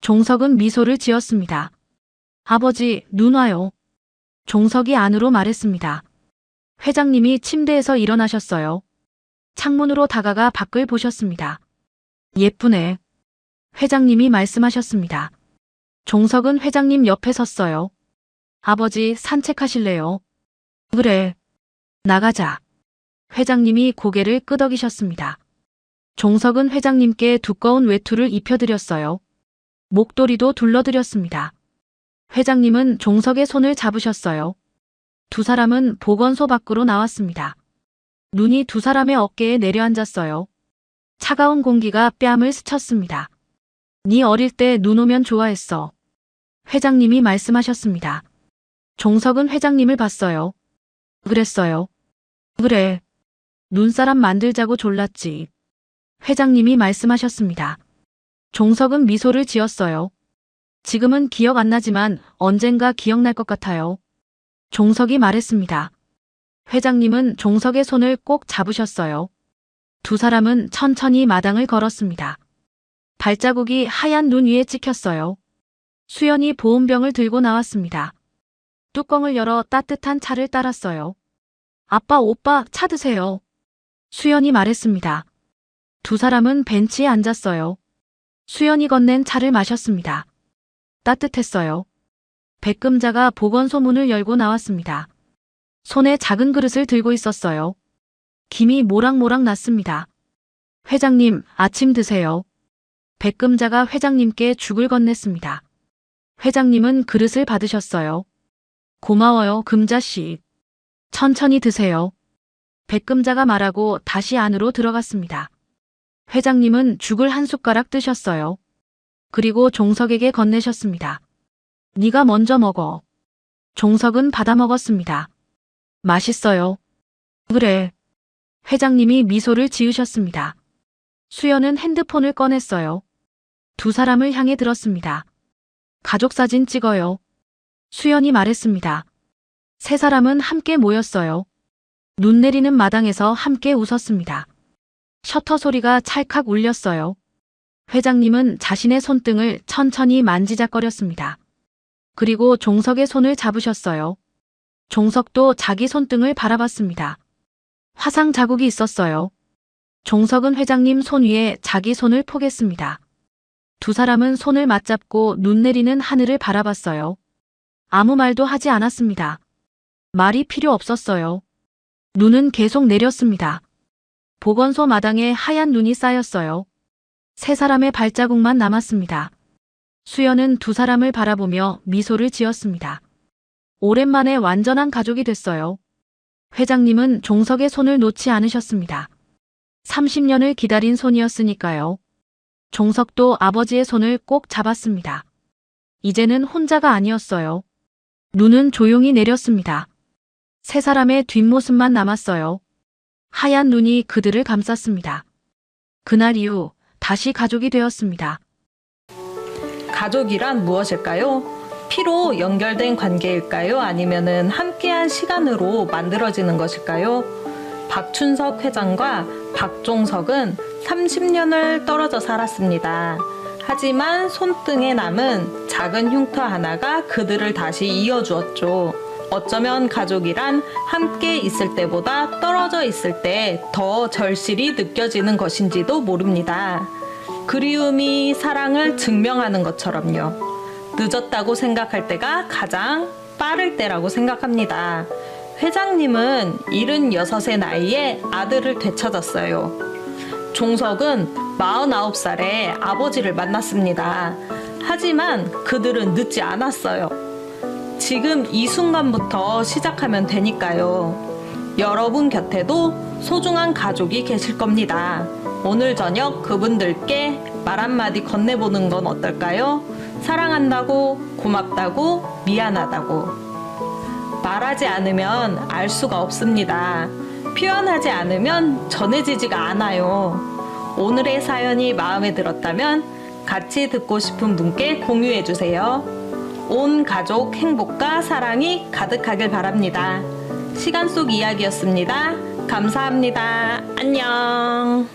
종석은 미소를 지었습니다. 아버지, 눈 와요. 종석이 안으로 말했습니다. 회장님이 침대에서 일어나셨어요. 창문으로 다가가 밖을 보셨습니다. 예쁘네. 회장님이 말씀하셨습니다. 종석은 회장님 옆에 섰어요. 아버지, 산책하실래요? 그래. 나가자. 회장님이 고개를 끄덕이셨습니다. 종석은 회장님께 두꺼운 외투를 입혀드렸어요. 목도리도 둘러드렸습니다. 회장님은 종석의 손을 잡으셨어요. 두 사람은 보건소 밖으로 나왔습니다. 눈이 두 사람의 어깨에 내려앉았어요. 차가운 공기가 뺨을 스쳤습니다. 네 어릴 때 눈 오면 좋아했어. 회장님이 말씀하셨습니다. 종석은 회장님을 봤어요. 그랬어요. 그래. 눈사람 만들자고 졸랐지. 회장님이 말씀하셨습니다. 종석은 미소를 지었어요. 지금은 기억 안 나지만 언젠가 기억날 것 같아요. 종석이 말했습니다. 회장님은 종석의 손을 꼭 잡으셨어요. 두 사람은 천천히 마당을 걸었습니다. 발자국이 하얀 눈 위에 찍혔어요. 수연이 보온병을 들고 나왔습니다. 뚜껑을 열어 따뜻한 차를 따랐어요. 아빠, 오빠, 차 드세요. 수연이 말했습니다. 두 사람은 벤치에 앉았어요. 수연이 건넨 차를 마셨습니다. 따뜻했어요. 백금자가 보건소 문을 열고 나왔습니다. 손에 작은 그릇을 들고 있었어요. 김이 모락모락 났습니다. 회장님, 아침 드세요. 백금자가 회장님께 죽을 건넸습니다. 회장님은 그릇을 받으셨어요. 고마워요, 금자씨. 천천히 드세요. 백금자가 말하고 다시 안으로 들어갔습니다. 회장님은 죽을 한 숟가락 뜨셨어요. 그리고 종석에게 건네셨습니다. 네가 먼저 먹어. 종석은 받아 먹었습니다. 맛있어요. 그래. 회장님이 미소를 지으셨습니다. 수연은 핸드폰을 꺼냈어요. 두 사람을 향해 들었습니다. 가족사진 찍어요. 수연이 말했습니다. 세 사람은 함께 모였어요. 눈 내리는 마당에서 함께 웃었습니다. 셔터 소리가 찰칵 울렸어요. 회장님은 자신의 손등을 천천히 만지작거렸습니다. 그리고 종석의 손을 잡으셨어요. 종석도 자기 손등을 바라봤습니다. 화상 자국이 있었어요. 종석은 회장님 손 위에 자기 손을 포겠습니다. 두 사람은 손을 맞잡고 눈 내리는 하늘을 바라봤어요. 아무 말도 하지 않았습니다. 말이 필요 없었어요. 눈은 계속 내렸습니다. 보건소 마당에 하얀 눈이 쌓였어요. 세 사람의 발자국만 남았습니다. 수연은 두 사람을 바라보며 미소를 지었습니다. 오랜만에 완전한 가족이 됐어요. 회장님은 종석의 손을 놓지 않으셨습니다. 30년을 기다린 손이었으니까요. 종석도 아버지의 손을 꼭 잡았습니다. 이제는 혼자가 아니었어요. 눈은 조용히 내렸습니다. 세 사람의 뒷모습만 남았어요. 하얀 눈이 그들을 감쌌습니다. 그날 이후 다시 가족이 되었습니다. 가족이란 무엇일까요? 피로 연결된 관계일까요? 아니면은 함께한 시간으로 만들어지는 것일까요? 박춘석 회장과 박종석은 30년을 떨어져 살았습니다. 하지만 손등에 남은 작은 흉터 하나가 그들을 다시 이어주었죠. 어쩌면 가족이란 함께 있을 때보다 떨어져 있을 때 더 절실히 느껴지는 것인지도 모릅니다. 그리움이 사랑을 증명하는 것처럼요. 늦었다고 생각할 때가 가장 빠를 때라고 생각합니다. 회장님은 76의 나이에 아들을 되찾았어요. 종석은 49살에 아버지를 만났습니다. 하지만 그들은 늦지 않았어요. 지금 이 순간부터 시작하면 되니까요. 여러분 곁에도 소중한 가족이 계실 겁니다. 오늘 저녁 그분들께 말 한마디 건네보는 건 어떨까요? 사랑한다고, 고맙다고, 미안하다고. 말하지 않으면 알 수가 없습니다. 표현하지 않으면 전해지지가 않아요. 오늘의 사연이 마음에 들었다면 같이 듣고 싶은 분께 공유해주세요. 온 가족 행복과 사랑이 가득하길 바랍니다. 시간 속 이야기였습니다. 감사합니다. 안녕.